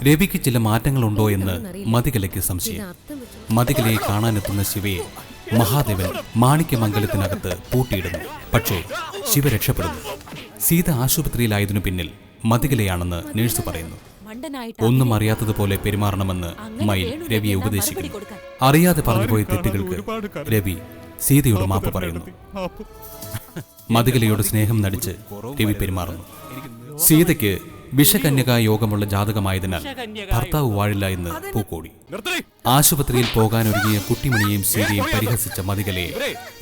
രവിക്ക് ചില മാറ്റങ്ങളുണ്ടോ എന്ന് മതികലയ്ക്ക് സംശയം. മതികലയെ കാണാനെത്തുന്ന ശിവയെ മഹാദേവൻ മാണിക്യമംഗലത്തിനകത്ത് പൂട്ടിയിടുന്നു. പക്ഷേ ശിവ രക്ഷപ്പെടുന്നു. സീത ആശുപത്രിയിലായതിനു പിന്നിൽ മതികലയാണെന്ന് നേഴ്സ് പറയുന്നു. ഒന്നും അറിയാത്തതുപോലെ പെരുമാറണമെന്ന് മയിൽ രവിയെ ഉപദേശിക്കുന്നു. അറിയാതെ പറഞ്ഞുപോയ തെറ്റുകൾക്ക് രവി സീതയോട് മാപ്പ് പറയുന്നു. മതികലയോട് സ്നേഹം നടിച്ച് രവി പെരുമാറുന്നു. സീതയ്ക്ക് വിഷകന്യകാ യോഗമുള്ള ജാതകമായതിനാൽ ഭർത്താവ് വാഴില്ല എന്ന് പൂക്കോടി. ആശുപത്രിയിൽ പോകാനൊരുങ്ങിയ കുട്ടിമണിയെയും സീതയും പരിഹസിച്ച മതികലയെ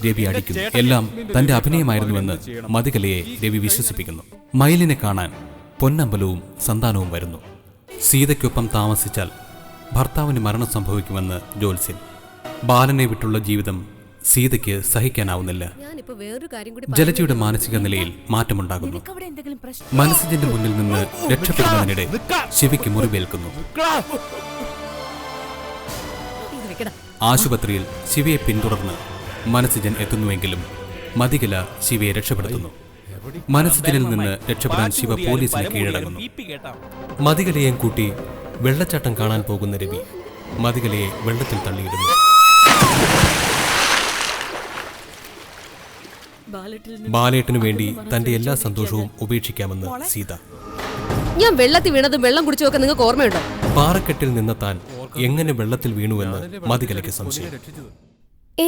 രവി അടിക്കുന്നു. എല്ലാം തന്റെ അഭിനയമായിരുന്നുവെന്ന് മതികലയെ രവി വിശ്വസിപ്പിക്കുന്നു. മയിലിനെ കാണാൻ പൊന്നമ്പലവും സന്താനവും വരുന്നു. സീതയ്ക്കൊപ്പം താമസിച്ചാൽ ഭർത്താവിന് മരണം സംഭവിക്കുമെന്ന് ജ്യോത്സ്യൻ. ബാലനെ വിട്ടുള്ള ജീവിതം സീതയ്ക്ക് സഹിക്കാനാവുന്നില്ല. ജലജയുടെ മാനസിക നിലയിൽ മാറ്റമുണ്ടാകുന്നു. മനസ്സിന്റെ മുന്നിൽ നിന്ന് രക്ഷപ്പെടുന്നതിനിടെ ശിവയ്ക്ക് മുറിവേൽക്കുന്നു. ആശുപത്രിയിൽ ശിവയെ പിന്തുടർന്ന് മനസ്സിജൻ എത്തുന്നുവെങ്കിലും മതികല ശിവയെ രക്ഷപ്പെടുത്തുന്നു. മനസ്സിജനിൽ നിന്ന് രക്ഷപ്പെടാൻ ശിവ പോലീസിന് കീഴടങ്ങുന്നു. മതികലയെയും കൂട്ടി വെള്ളച്ചാട്ടം കാണാൻ പോകുന്ന രവി മതികലയെ വെള്ളത്തിൽ തള്ളിയിടുന്നു. ബാലേട്ടനു വേണ്ടി തന്റെ എല്ലാ സന്തോഷവും ഉപേക്ഷിക്കാമെന്ന് സീത. ഞാൻ വെള്ളത്തിൽ വീണതും വെള്ളം കുടിച്ചതൊക്കെ നിങ്ങൾക്ക് ഓർമ്മയുണ്ടോ? പാറക്കെട്ടിൽ നിന്ന് താൻ എങ്ങനെ വെള്ളത്തിൽ വീണുവെന്ന് മതികലയ്ക്ക് സംശയം.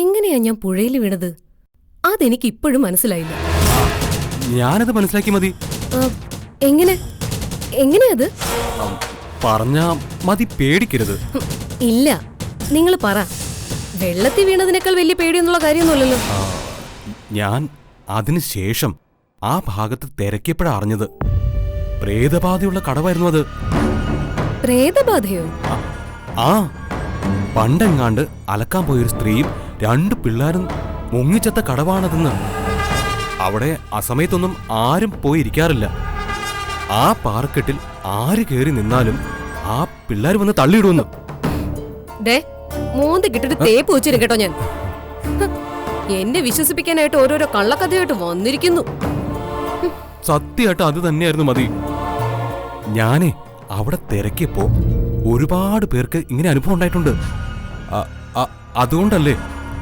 എങ്ങനെയാ ഞാൻ പുഴയിൽ വീണത്? അതെനിക്ക് ഇപ്പോഴും മനസ്സിലായില്ല. ഞാനത് മനസ്സിലാക്കി മതി. എങ്ങനെ എങ്ങനെയത് പറഞ്ഞാ മതി, പേടിക്കരുത്. ഇല്ല, നിങ്ങൾ പറ. വെള്ളത്തിൽ വീണതിനേക്കാൾ വലിയ പേടിയൊന്നുള്ള കാര്യമൊന്നുമല്ലല്ലോ. ഞാൻ അതിനുശേഷം ആ ഭാഗത്ത് തിരക്കിയപ്പോഴാ അറിഞ്ഞത് പ്രേതബാധയുള്ള കടവായിരുന്നു അത്. പ്രേതബാധയോ? ആ, പണ്ടെങ്ങാണ്ട് അലക്കാൻ പോയൊരു സ്ത്രീയും 2 പിള്ളേരും മുങ്ങിച്ചത്ത കടവാണതെന്ന്. അവിടെ അസമയത്തൊന്നും ആരും പോയിരിക്കാറില്ല. ആ പാറക്കെട്ടിൽ ആര് കയറി നിന്നാലും ആ പിള്ളേർ വന്ന് തള്ളിയിടുന്നു. മോന്ത് കിട്ടിട്ട് തേപ്പ് വെച്ചിരും കേട്ടോ. ഞാൻ എന്നെ വിശ്വസിപ്പിക്കാനായിട്ട് ഓരോരോ കള്ളക്കഥയായിട്ട് വന്നിരിക്കുന്നു. സത്യമായിട്ട് അത് തന്നെയായിരുന്നു മതി. ഞാനേ അവിടെ തിരക്കിയപ്പോ ഒരുപാട് പേർക്ക് ഇങ്ങനെ അനുഭവം ഉണ്ടായിട്ടുണ്ട്. അതുകൊണ്ടല്ലേ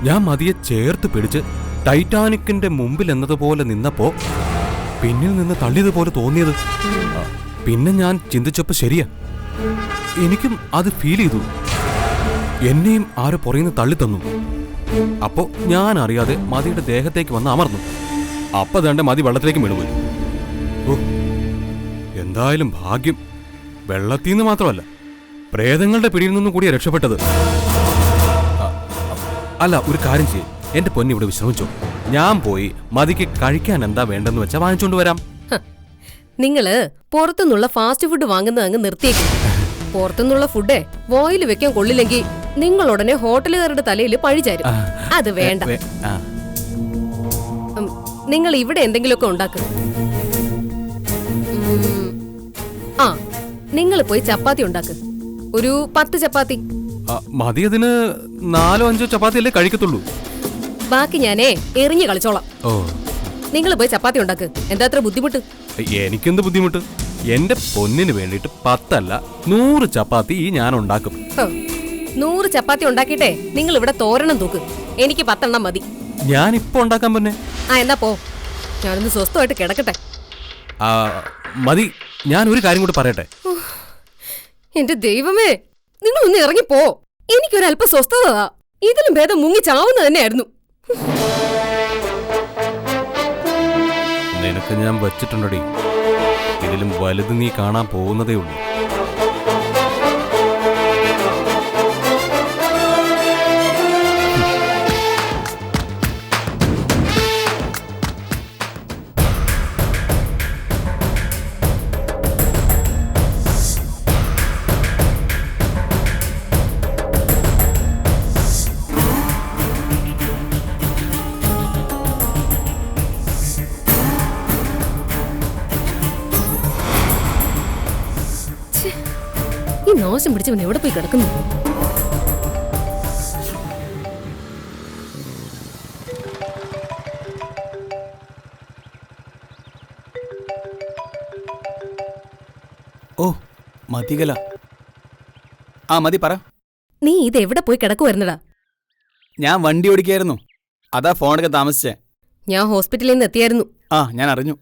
ഞാൻ മതിയെ ചേർത്ത് പിടിച്ച് ടൈറ്റാനിക്കിന്റെ മുമ്പിൽ എന്നതുപോലെ നിന്നപ്പോ പിന്നിൽ നിന്ന് തള്ളിയതുപോലെ തോന്നിയത്. പിന്നെ ഞാൻ ചിന്തിച്ചപ്പോ ശരിയാ, എനിക്കും അത് ഫീൽ ചെയ്തു. എന്നെയും ആരോ പുറയുന്ന തള്ളി തന്നു. അപ്പോ ഞാൻ അറിയാതെ മതിയുടെ ദേഹത്തേക്ക് വന്ന് അമർന്നു. അപ്പൊ തന്റെ മതി വെള്ളത്തിലേക്ക് വീണുപോയി. എന്തായാലും ഭാഗ്യം, വെള്ളത്തിൽ നിന്ന് മാത്രമല്ല പ്രേതങ്ങളുടെ പിടിയിൽ നിന്നും കൂടിയാ രക്ഷപ്പെട്ടത്. അല്ല, ഒരു കാര്യം ചെയ്യും, എന്റെ പൊന്നി ഇവിടെ വിശ്രമിച്ചോ. ഞാൻ പോയി മതിക്ക് കഴിക്കാൻ എന്താ വേണ്ടെന്ന് വെച്ചാ വാങ്ങിച്ചോണ്ട് വരാം. നിങ്ങള് പുറത്തുനിന്നുള്ള ഫാസ്റ്റ് ഫുഡ് വാങ്ങുന്നത് അങ്ങ് നിർത്തിയേക്കും. പുറത്തുനിന്നുള്ള ഫുഡേ വോയിൽ വെക്കാൻ കൊള്ളില്ലെങ്കിൽ നിങ്ങൾ ഉടനെ ഹോട്ടലുകാരുടെ തലയിൽ പഴിചാരും. അത് വേണ്ട. നിങ്ങൾ ഇവിടെ എന്തെങ്കിലുമൊക്കെ ഉണ്ടാക്കും. നിങ്ങൾ പോയി ചപ്പാത്തി ഉണ്ടാക്ക്. ഒരു 10 ചപ്പാത്തി മതി. അതിന് 4-5 ചപ്പാത്തി അല്ലേ കഴിക്കത്തുള്ളൂ. ബാക്കി ഞാനേ എറിഞ്ഞു കളിച്ചോളാം. നിങ്ങൾ പോയി ചപ്പാത്തി ഉണ്ടാക്ക്. എന്താ അത്ര ബുദ്ധിമുട്ട്? എനിക്കെന്ത് ബുദ്ധിമുട്ട്? എന്റെ പൊന്നിന് വേണ്ടിട്ട് 10 അല്ല 100 ചപ്പാത്തി ഞാൻ ഉണ്ടാക്കും. 100 ചപ്പാത്തി ഉണ്ടാക്കിട്ടെ നിങ്ങൾ ഇവിടെ തോരണം തൂക്ക്. എനിക്ക് 10 എണ്ണം മതി. ഞാൻ ഇപ്പൊ ഉണ്ടാക്കാൻ തന്നെ. എന്നാ പോ, ഞാനൊന്ന് സ്വസ്ഥമായിട്ട് കിടക്കട്ടെ. മതി, ഞാൻ ഒരു കാര്യം കൂടി പറയട്ടെ. എന്റെ ദൈവമേ, നിങ്ങളൊന്ന് ഇറങ്ങിപ്പോ. എനിക്കൊരല്പം സ്വസ്ഥത. ഇതിലും ഭേദം മുങ്ങി ചാവുന്ന തന്നെയായിരുന്നു. നിനക്ക് ഞാൻ വച്ചിട്ടുണ്ടടി. ഇതിലും വലുത് നീ കാണാൻ പോകുന്നതേ ഉള്ളൂ. ഈ നാശം പിടിച്ചവൻ എവിടെ പോയി കിടക്കുന്നു? ഓ മതികല, ആ മതി പറ. നീ ഇത് എവിടെ പോയി കിടക്കുവായിരുന്നടാ? ഞാൻ വണ്ടി ഓടിക്കായിരുന്നു, അതാ ഫോണൊക്കെ താമസിച്ചേ. ഞാൻ ഹോസ്പിറ്റലിൽ നിന്ന് എത്തിയായിരുന്നു. ആ ഞാൻ അറിഞ്ഞു.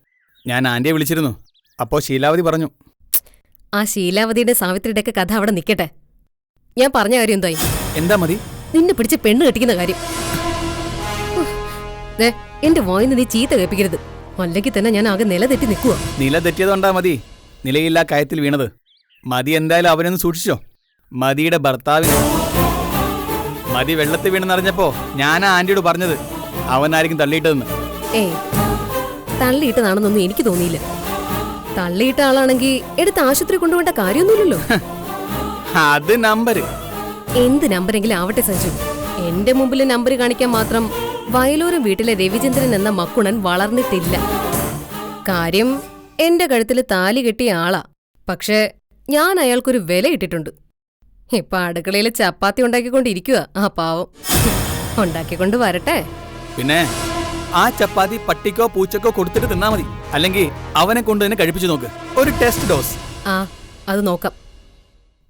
ഞാൻ ആന്റിയെ വിളിച്ചിരുന്നു. അപ്പോ ശീലാവതി പറഞ്ഞു. ആ ശീലാവതിയുടെ സാവിത്രിയുടെ ഒക്കെ കഥ അവിടെ നിൽക്കട്ടെ. ഞാൻ പറഞ്ഞ കാര്യം എന്തായി? എന്താ മതി? നിന്നെ പിടിച്ച് പെണ്ണ് കെട്ടിക്കുന്ന കാര്യം. എന്റെ വായിന്ന് നീ ചീത്ത കേൾപ്പിക്കരുത്, അല്ലെങ്കിൽ തന്നെ ഞാൻ ആകെ നില തെറ്റി നിൽക്കുക. നില തെറ്റിയതുകൊണ്ടാ മതി നിലയില്ലാ കയത്തിൽ വീണത്. മതി എന്തായാലും അവനൊന്ന് സൂക്ഷിച്ചോ. മതിയുടെ ഭർത്താവിന് മതി വെള്ളത്തിൽ വീണെന്നറിഞ്ഞപ്പോ ഞാനാ ആന്റിയോട് പറഞ്ഞത് അവനായിരിക്കും തള്ളിയിട്ടതെന്ന്. തള്ളിയിട്ടതാണെന്നൊന്നും എനിക്ക് തോന്നിയില്ല. തള്ളിയിട്ട ആളാണെങ്കിൽ എടുത്ത് ആശുപത്രി കൊണ്ടുപോകേണ്ട കാര്യമൊന്നുമില്ലല്ലോ. അത് നമ്പര് എന്ത് നമ്പരെങ്കിലും ആവട്ടെ സഞ്ജു. എന്റെ മുമ്പിൽ നമ്പർ കാണിക്കാൻ മാത്രം വയലൂരം വീട്ടിലെ രവിചന്ദ്രൻ എന്ന മക്കുണൻ വളർന്നിട്ടില്ല. കാര്യം എന്റെ കഴുത്തിൽ താലി കെട്ടിയ ആളാ. പക്ഷെ ഞാൻ അയാൾക്കൊരു വില ഇട്ടിട്ടുണ്ട്. ഇപ്പൊ അടുക്കളയിൽ ചപ്പാത്തി ഉണ്ടാക്കിക്കൊണ്ടിരിക്കുക ആ പാവം. ഉണ്ടാക്കിക്കൊണ്ട് വരട്ടെ. പിന്നെ ആ ചപ്പാത്തി പട്ടിക്കോ പൂച്ചക്കോ കൊടുത്തിട്ട് തിന്നാ മതി. അല്ലെങ്കിൽ അവനെ കൊണ്ട് തന്നെ കഴിപ്പിച്ചു നോക്ക്, ഒരു ടെസ്റ്റ് ഡോസ്. ആ അത് നോക്കാം.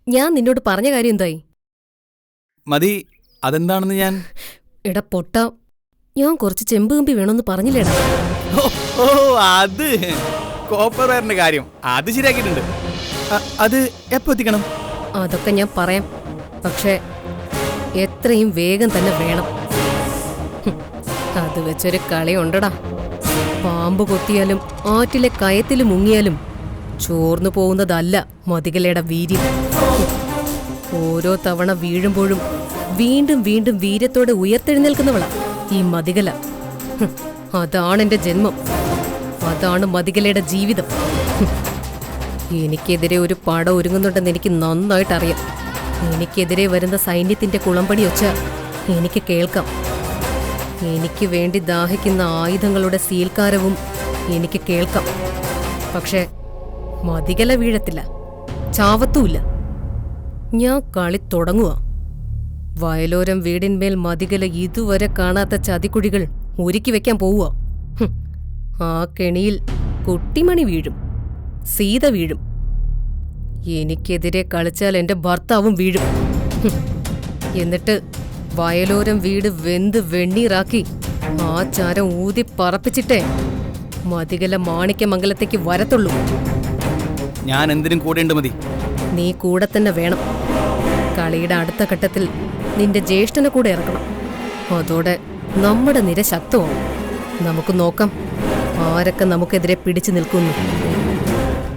ഞാൻ നിന്നോട് പറഞ്ഞ കാര്യം എന്തായി? മതി അതെന്താണെന്ന് ഞാൻ എടാ പൊട്ട, ഞാൻ കുറച്ച് ചെമ്പ് കമ്പി വേണമെന്ന് പറഞ്ഞില്ലേടാ. ഓ അത് കോപ്പർ വയറിന്റെ കാര്യം അത് ശരിയാക്കിയിട്ടുണ്ട്. അത് എപ്പോ എത്തിക്കണം? അതൊക്കെ ഞാൻ പറയാം, പക്ഷെ എത്രയും വേഗം തന്നെ വേണം. അത് വെച്ചൊരു കളിയുണ്ടടാ. പാമ്പ് കൊത്തിയാലും ആറ്റിലെ കയത്തിൽ മുങ്ങിയാലും ചോർന്നു പോകുന്നതല്ല മതികലയുടെ വീര്യം. ഓരോ തവണ വീഴുമ്പോഴും വീണ്ടും വീണ്ടും വീര്യത്തോടെ ഉയർത്തെഴുന്നേൽക്കുന്നവളാ ഈ മതികല. അതാണ് എന്റെ ജന്മം, അതാണ് മതികലയുടെ ജീവിതം. എനിക്കെതിരെ ഒരു പട ഒരുങ്ങുന്നുണ്ടെന്ന് എനിക്ക് നന്നായിട്ടറിയാം. എനിക്കെതിരെ വരുന്ന സൈന്യത്തിന്റെ കുളമ്പടി ഒച്ച എനിക്ക് കേൾക്കാം. എനിക്ക് വേണ്ടി ദാഹിക്കുന്ന ആയുധങ്ങളുടെ സീൽക്കാരവും എനിക്ക് കേൾക്കാം. പക്ഷെ മതികല വീഴത്തില്ല, ചാവത്തുമില്ല. ഞാൻ കളി തുടങ്ങുക. വയലോരം വീടിന്മേൽ മതികല ഇതുവരെ കാണാത്ത ചതിക്കുഴികൾ ഒരുക്കി വെക്കാൻ പോവുക. ആ കെണിയിൽ കുട്ടിമണി വീഴും, സീത വീഴും. എനിക്കെതിരെ കളിച്ചാൽ എന്റെ ഭർത്താവും വീഴും. എന്നിട്ട് വയലോരം വീട് വെന്ത് വെണ്ണീറാക്കി ആ ചാരം ഊതി പറപ്പിച്ചിട്ടേ മതികല മാണിക്യമംഗലത്തേക്ക് വരത്തുള്ളൂ. ഞാൻ എന്തിനും കൂടെയുണ്ട് മതി. നീ കൂടെ തന്നെ വേണം. കളിയുടെ അടുത്ത ഘട്ടത്തിൽ നിന്റെ ജ്യേഷ്ഠനെ കൂടെ ഇറക്കണം. അതോടെ നമ്മുടെ നിര ശക്തമാവും. നമുക്ക് നോക്കാം ആരൊക്കെ നമുക്കെതിരെ പിടിച്ചു നിൽക്കുന്നു.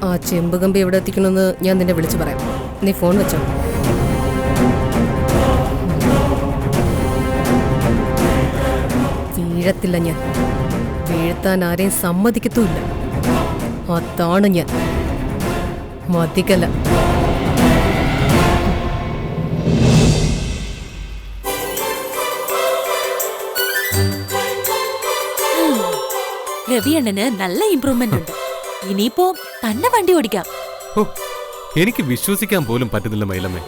ആ ചെമ്പുകമ്പി എവിടെ എത്തിക്കണമെന്ന് ഞാൻ നിന്നെ വിളിച്ചു പറയാം. നീ ഫോൺ വെച്ചോ. വീഴത്തില്ല ഞാൻ, വീഴ്ത്താൻ ആരെയും സമ്മതിക്കത്തുമില്ല. അതാണ് ഞാൻ, മതികല. രവിയണ്ണന് നല്ല ഇംപ്രൂവ്മെന്റ് ഉണ്ട്. ഇനിയിപ്പോ തന്നെ വണ്ടി ഓടിക്കാം. എനിക്ക് വിശ്വസിക്കാൻ പോലും പറ്റുന്നില്ല മൈലമ്മേ,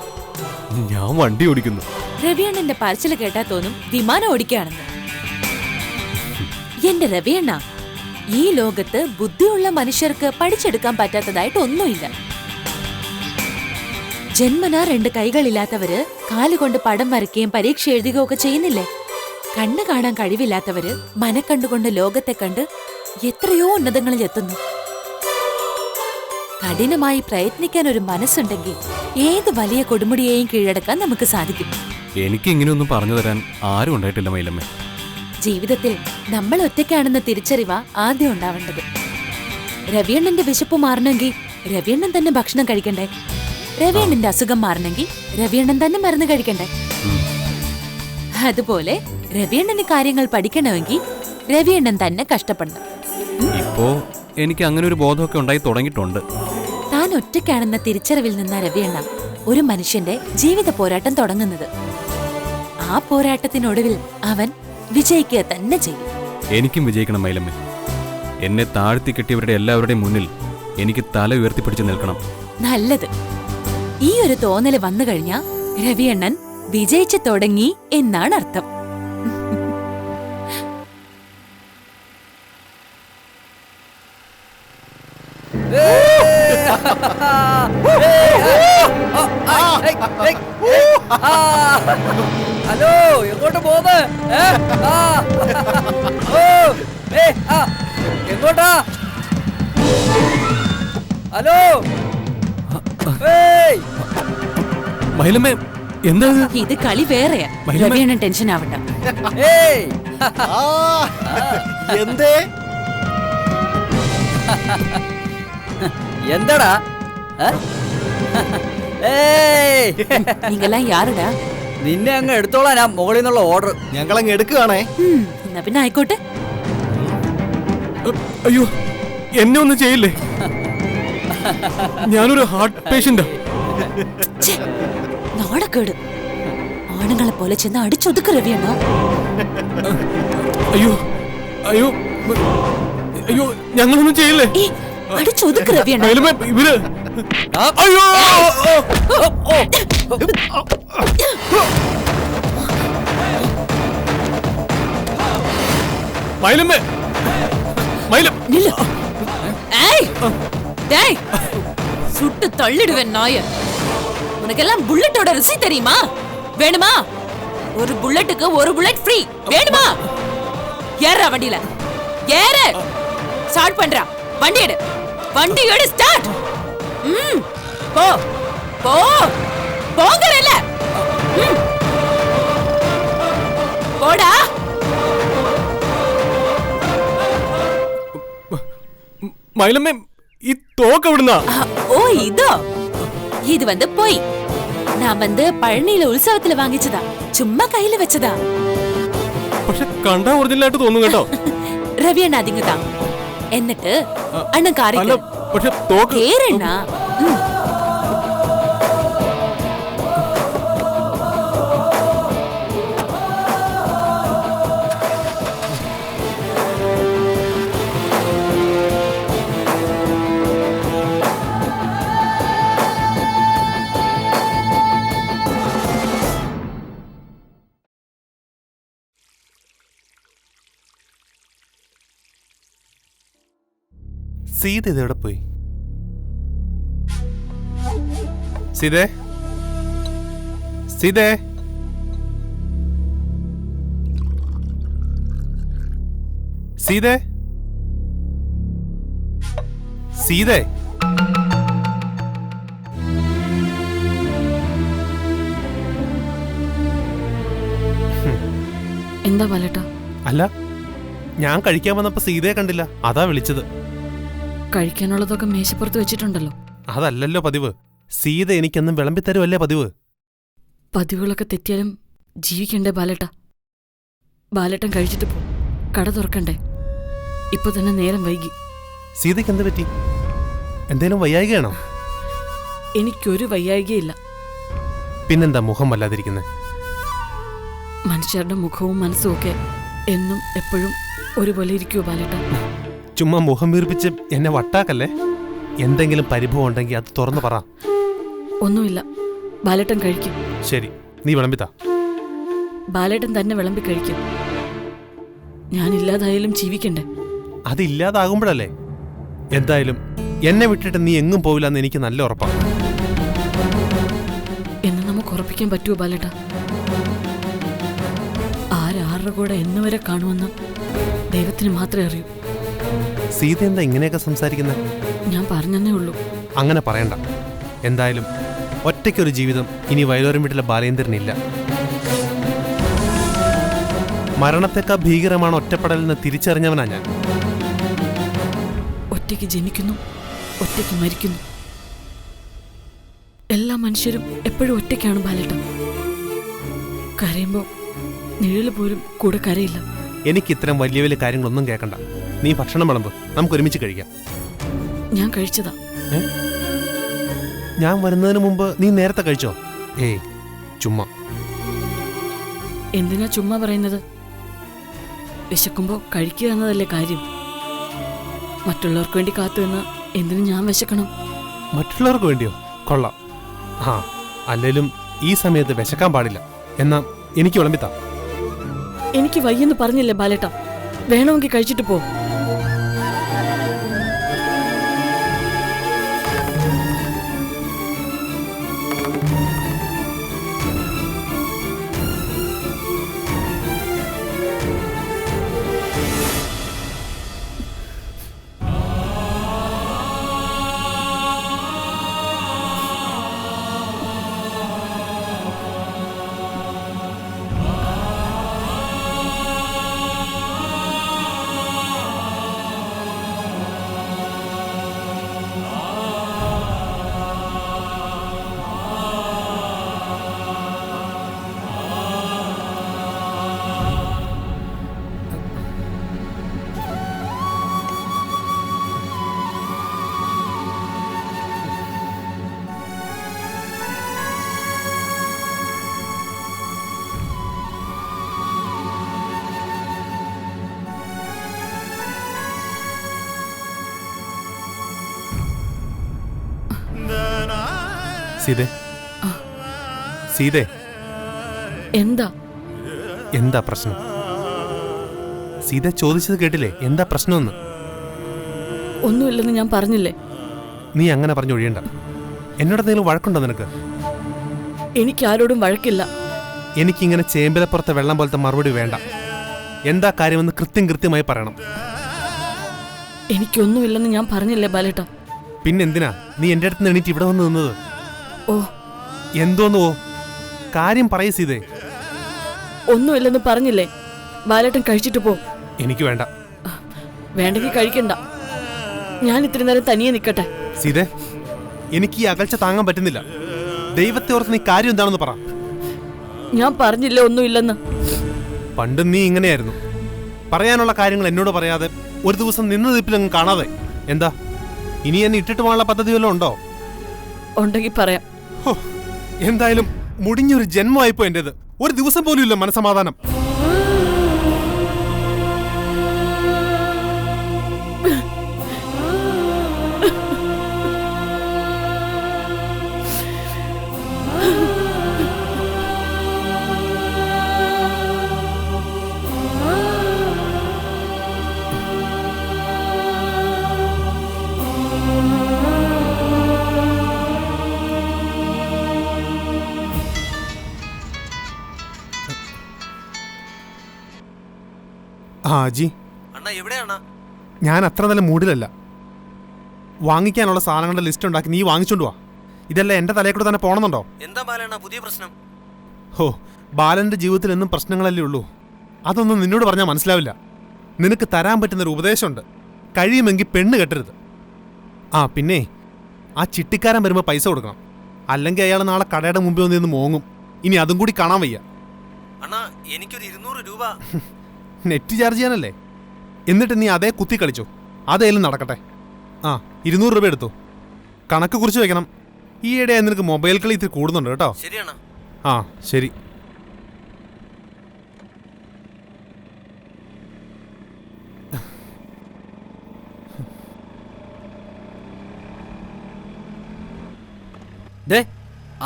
ഞാൻ വണ്ടി ഓടിക്കുന്നു. രവിയണ്ണന്റെ പറച്ചില് കേട്ടാ തോന്നും വിമാനം ഓടിക്കുകയാണെന്ന്. എന്റെ രവിയണ്ണ, ഈ ലോകത്ത് ബുദ്ധിയുള്ള മനുഷ്യർക്ക് പഠിച്ചെടുക്കാൻ പറ്റാത്തതായിട്ട് ഒന്നുമില്ല. ജന്മനാ 2 കൈകളില്ലാത്തവര് കാലുകൊണ്ട് പടം വരയ്ക്കുകയും പരീക്ഷ എഴുതുകയും ഒക്കെ ചെയ്യുന്നില്ലേ? കണ്ണ് കാണാൻ കഴിവില്ലാത്തവര് മനക്കണ്ടുകൊണ്ട് ലോകത്തെ കണ്ട് എത്രയോ ഉന്നതങ്ങളിൽ എത്തുന്നു. കഠിനമായി പ്രയത്നിക്കാൻ ഒരു മനസ്സുണ്ടെങ്കിൽ ഏത് വലിയ കൊടുമുടിയെയും കീഴടക്കാൻ നമുക്ക് സാധിക്കും. എനിക്ക് ഇങ്ങനെയൊന്നും പറഞ്ഞു തരാൻ ആരും ഉണ്ടായിട്ടില്ല മൈലമ്മേ. ജീവിതത്തിൽ നമ്മൾ ഒറ്റയ്ക്കാണെന്ന തിരിച്ചറിവാ ആദ്യം ഉണ്ടാവേണ്ടത്. രവിയണ്ണന്റെ വിശപ്പ് മാറണമെങ്കിൽ രവിയണ്ണൻ തന്നെ ഭക്ഷണം കഴിക്കണ്ടേ? രവിയണ്ണന്റെ അസുഖം മാറണമെങ്കിൽ രവിയണ്ണൻ തന്നെ മരുന്ന് കഴിക്കണ്ടേ? അതുപോലെ രവിയണ്ണന് കാര്യങ്ങൾ പഠിക്കണമെങ്കിൽ രവിയണ്ണൻ തന്നെ കഷ്ടപ്പെടണം. ഇപ്പോ എനിക്ക് അങ്ങനെ ഒരു ബോധമൊക്കെ ഉണ്ടായി തുടങ്ങിയിട്ടുണ്ട്. താൻ ഒറ്റയ്ക്കാണെന്ന തിരിച്ചറിവിൽ നിന്ന രവിയണ്ണ ഒരു മനുഷ്യന്റെ ജീവിത പോരാട്ടം തുടങ്ങുന്നത്. ആ പോരാട്ടത്തിനൊടുവിൽ അവൻ വിജയിക്കുക തന്നെ ചെയ്യും. എനിക്കും വിജയിക്കണം മൈലമ്മേ. എന്നെ താഴ്ത്തി കെട്ടിയവരുടെ എല്ലാവരുടെയും മുന്നിൽ എനിക്ക് തല ഉയർത്തിപ്പിടിച്ച് നിൽക്കണം. നല്ലത്. ഈ ഒരു തോന്നല് വന്നു കഴിഞ്ഞാ രവിയണ്ണൻ വിജയിച്ചു തുടങ്ങി എന്നാണ് അർത്ഥം. ഹലോ എങ്ങോട്ട് പോന്ന് എങ്ങോട്ടാ? ഹലോ മൈലമ്മേ എന്താ ഇത് കളി വേറെയാ. മഹിമ- രവിയണ്ണൻ ടെൻഷൻ ആവണ്ട. എന്തേ എന്താടാ നീங்கெல்லாம் யாருடா? നിന്നെ അങ്ങ് എടുത്തോളാം ഞാൻ മുകളിൽ നിന്നുള്ള ഓർഡർ. ഞങ്ങളങ്ങ് എടുക്കുകയാണേ. എന്നാ പിന്നെ ആയിക്കോട്ടെ. അയ്യോ എന്നെ ഒന്നും ചെയ്യില്ലേ, ഞാനൊരു ഹാർട്ട് പേഷ്യന്റാ. നാടക്കേട്. ആണുങ്ങളെ പോലെ ചെന്ന് അടിച്ചൊതുക്ക് രവിയണ്ണ. അയ്യോ അയ്യോ അയ്യോ ഞങ്ങളൊന്നും ചെയ്യില്ലേ. അടിച്ചൊതുക്ക് രവിയണ്ണ. മൈലമ്മേ ഇവര് അയ്യോ മൈലമ്മേ മൈലം நில்லு. ஏய் டேய் சுட்டு தள்ளிடுவேன் நாய. உனக்கெல்லாம் புல்லட்டோட ருசி தெரியுமா? வேணுமா? ஒரு புல்லட்டுக்கு ஒரு புல்லட் ஃப்ரீ. வேணுமா? ஏறா வண்டியில. ஏறு. ஸ்டார்ட் பண்றா. வண்டி எடு. வண்டி எடு ஸ்டார்ட். போ. போ. போங்கறல. போடா. മൈലമ്മേ ഈ തോക്ക് എവിടുന്നാ? ஓ இதோ. இது வந்து போய். நான் வந்து പഴനിയിലെ ഉത്സവത്തിൽ വാങ്ങിച്ചതാ. ചുമ്മാ കയ്യില് വെച്ചതാ. പക്ഷെ കണ്ടാ ഒറിജിനൽ ആയിട്ട് തോന്നും കേട്ടോ. രവിയണ്ണ അതിങ്ങതാ. എന്നിട്ട് അണ്ണൻ അല്ല കാറിക്ക് പക്ഷെ തോക്ക് കേറണ്ണ. സീത ഇതെവിടെ പോയി? സീതേ, സീതേ, സീതേ, സീതേ. എന്താ ബാലേട്ടാ? അല്ല, ഞാൻ കഴിക്കാൻ വന്നപ്പോ സീതയെ കണ്ടില്ല, അതാ വിളിച്ചത്. കഴിക്കാനുള്ളതൊക്കെ മേശപ്പുറത്ത് വെച്ചിട്ടുണ്ടല്ലോ. അതല്ലല്ലോ പതിവ്. സീത എനിക്കെന്നും വിളമ്പിത്തരുമല്ലേ പതിവ്. പതിവുകളൊക്കെ തെറ്റിയാലും ജീവിക്കണ്ടേ ബാലേട്ട? ബാലേട്ടൻ കഴിച്ചിട്ട് പോ, കട തുറക്കണ്ടേ? ഇപ്പൊ തന്നെ നേരം വൈകി. സീതയ്ക്ക് എന്ത് പറ്റി? എന്തേലും വയ്യായികയാണോ? എനിക്കൊരു വയ്യായികയില്ല. പിന്നെന്താ മുഖം വല്ലാതിരിക്കുന്നത്? മനുഷ്യരുടെ മുഖവും മനസ്സും ഒക്കെ എന്നും എപ്പോഴും ഒരുപോലെ ഇരിക്കുവോ ബാലേട്ട? ചുമ്മാ മുഖം വീർപ്പിച്ച് എന്നെ വട്ടാക്കല്ലേ. എന്തെങ്കിലും പരിഭവം ഉണ്ടെങ്കിൽ അത് തുറന്നു പറ. ഒന്നുമില്ല, ബാലേട്ടൻ കഴിക്കും. ശരി, നീ വിളമ്പിത്താ. ബാലേട്ടൻ തന്നെ വിളമ്പി കഴിക്കും. ഞാനില്ലാതായാലും ജീവിക്കണ്ടേ? അതില്ലാതാകുമ്പോഴല്ലേ. എന്തായാലും എന്നെ വിട്ടിട്ട് നീ എങ്ങും പോവില്ലെന്ന് എനിക്ക് നല്ല ഉറപ്പാണ്. എന്ന് നമുക്ക് ഉറപ്പിക്കാൻ പറ്റുമോ ബാലേട്ട? ആരാരുടെ കൂടെ എന്നുവരെ കാണുമെന്ന് ദൈവത്തിന് മാത്രമേ അറിയൂ. സീത എന്താ ഇങ്ങനെയൊക്കെ സംസാരിക്കുന്നത്? ഞാൻ പറഞ്ഞതേ ഉള്ളൂ. അങ്ങനെ പറയണ്ട. എന്തായാലും ഒറ്റയ്ക്കൊരു ജീവിതം ഇനി വയലോരം വീട്ടിലെ ബാലേന്ദ്രനില്ല. മരണത്തെക്കാൾ ഭീകരമാണ് ഒറ്റപ്പെടലെന്ന് തിരിച്ചറിഞ്ഞവനാ ഞാൻ. ഒറ്റയ്ക്ക് ജനിക്കുന്നു, ഒറ്റയ്ക്ക് മരിക്കുന്നു. എല്ലാ മനുഷ്യരും എപ്പോഴും ഒറ്റയ്ക്കാണ് ബാലേട്ട. കരയുമ്പോൾ നിഴല് പോലും കൂടെ കരയില്ല. എനിക്ക് ഇത്തരം വലിയ വലിയ കാര്യങ്ങളൊന്നും കേൾക്കണ്ട. നീ ഭക്ഷണം വിളമ്പ്, നമുക്ക് ഒരുമിച്ച് കഴിക്കാം. ഞാൻ കഴിച്ചതാ. ഞാൻ വരുന്നതിന് മുമ്പ് നീ നേരത്തെ കഴിച്ചോ? ഏയ് ചുമ്മാ. എന്തിനാ ചുമ്മാ പറയുന്നത്? വിശക്കുമ്പോ കഴിക്കുക എന്നതല്ലേ കാര്യം. മറ്റുള്ളവർക്ക് വേണ്ടി കാത്തു നിന്ന് എന്തിനു ഞാൻ വിശക്കണം? മറ്റുള്ളവർക്ക് വേണ്ടിയോ? കൊള്ളാം. ആ, അല്ലേലും ഈ സമയത്ത് വിശക്കാൻ പാടില്ല. എന്നാ എനിക്ക് വിളമ്പിത്താ. എനിക്ക് വയ്യെന്ന് പറഞ്ഞില്ലേ ബാലേട്ട? വേണമെങ്കിൽ കഴിച്ചിട്ട് പോ. സീതേ സീതേ എന്താ എന്താ പ്രശ്നം? സീത ചോദിച്ചത് കേട്ടില്ലേ? എന്താ പ്രശ്നമെന്ന്? ഒന്നുമില്ലെന്ന് ഞാൻ പറഞ്ഞില്ലേ. നീ അങ്ങനെ പറഞ്ഞു ഒഴിയണ്ട. എന്നോട് എന്തെങ്കിലും വഴക്കുണ്ടോ നിനക്ക്? എനിക്ക് ആരോടും വഴക്കില്ല. എനിക്കിങ്ങനെ ചേമ്പിലപ്പുറത്തെ വെള്ളം പോലത്തെ മറുപടി വേണ്ട. എന്താ കാര്യമെന്ന് കൃത്യമായി പറയണം. എനിക്കൊന്നുമില്ലെന്ന് ഞാൻ പറഞ്ഞില്ലേ ബാലേട്ട. പിന്നെന്തിനാ നീ എൻ്റെ അടുത്ത് നിന്ന് എണീറ്റ് ഇവിടെ വന്ന് നിന്നത്? ഓ എന്തോന്നോ കാര്യം പറയ് സീതേ. ഒന്നുമില്ലെന്ന് പറഞ്ഞില്ലേ. ബാലേട്ടൻ കഴിച്ചിട്ട് പോ. എനിക്ക് വേണ്ട. വേണ്ടെങ്കിൽ കഴിക്കണ്ട. ഞാൻ ഇത്തിരി നേരം തനിയെ നിൽക്കട്ടെ. സീതേ, എനിക്ക് ഈ അകൽച്ച താങ്ങാൻ പറ്റുന്നില്ല. ദൈവത്തെ ഓർത്ത് നീ കാര്യം എന്താണെന്ന് പറ. ഞാൻ പറഞ്ഞില്ലേ ഒന്നുമില്ലെന്ന്. പണ്ട് നീ ഇങ്ങനെയായിരുന്നു. പറയാനുള്ള കാര്യങ്ങൾ എന്നോട് പറയാതെ ഒരു ദിവസം നിന്ന നിപ്പിലങ്ങ് കാണാതെ. എന്താ ഇനി എന്നെ ഇട്ടിട്ട് പോകാനുള്ള പദ്ധതി വല്ലതും ഉണ്ടോ? ഉണ്ടെങ്കിൽ പറയാം. ഹോ, എന്തായാലും മുടിഞ്ഞൊരു ജന്മമായിപ്പോ എന്റേത്. ഒരു ദിവസം പോലും ഇല്ല മനസമാധാനം. ഹാജി, ഞാൻ അത്ര നല്ല മൂഡിലല്ല. വാങ്ങിക്കാനുള്ള സാധനങ്ങളുടെ ലിസ്റ്റ് ഉണ്ടാക്കി നീ വാങ്ങിച്ചോണ്ട് വാ. ഇതെല്ലാം എന്റെ തലയിൽ കൂടെ തന്നെ പോണമെന്നുണ്ടോ? എന്താ ബാലണ്ണ പുതിയ പ്രശ്നം? ഹോ, ബാലന്റെ ജീവിതത്തിൽ എന്നും പ്രശ്നങ്ങളല്ലേ ഉള്ളൂ. അതൊന്നും നിന്നോട് പറഞ്ഞാൽ മനസ്സിലാവില്ല. നിനക്ക് തരാൻ പറ്റുന്നൊരു ഉപദേശമുണ്ട്. കഴിയുമെങ്കിൽ പെണ്ണ് കെട്ടരുത്. ആ പിന്നെ ആ ചിട്ടിക്കാരൻ വരുമ്പോൾ പൈസ കൊടുക്കണം. അല്ലെങ്കിൽ അയാൾ നാളെ കടയുടെ മുമ്പിൽ വന്ന് നിന്ന് മോങ്ങും. ഇനി അതും കൂടി കാണാൻ വയ്യ. അണ്ണാ എനിക്കൊരു 200 രൂപ. നെറ്റ് ചാർജ് ചെയ്യാനല്ലേ? എന്നിട്ട് നീ അതേ കുത്തി കളിച്ചോ. അതേലും നടക്കട്ടെ. ആ 200 രൂപ എടുത്തു. കണക്ക് കുറിച്ച് വെക്കണം. ഈയിടെ നിനക്ക് മൊബൈൽ കളി ഇത്തിരി കൂടുന്നുണ്ട് കേട്ടോ. ശരിയാണോ? ആ ശരി.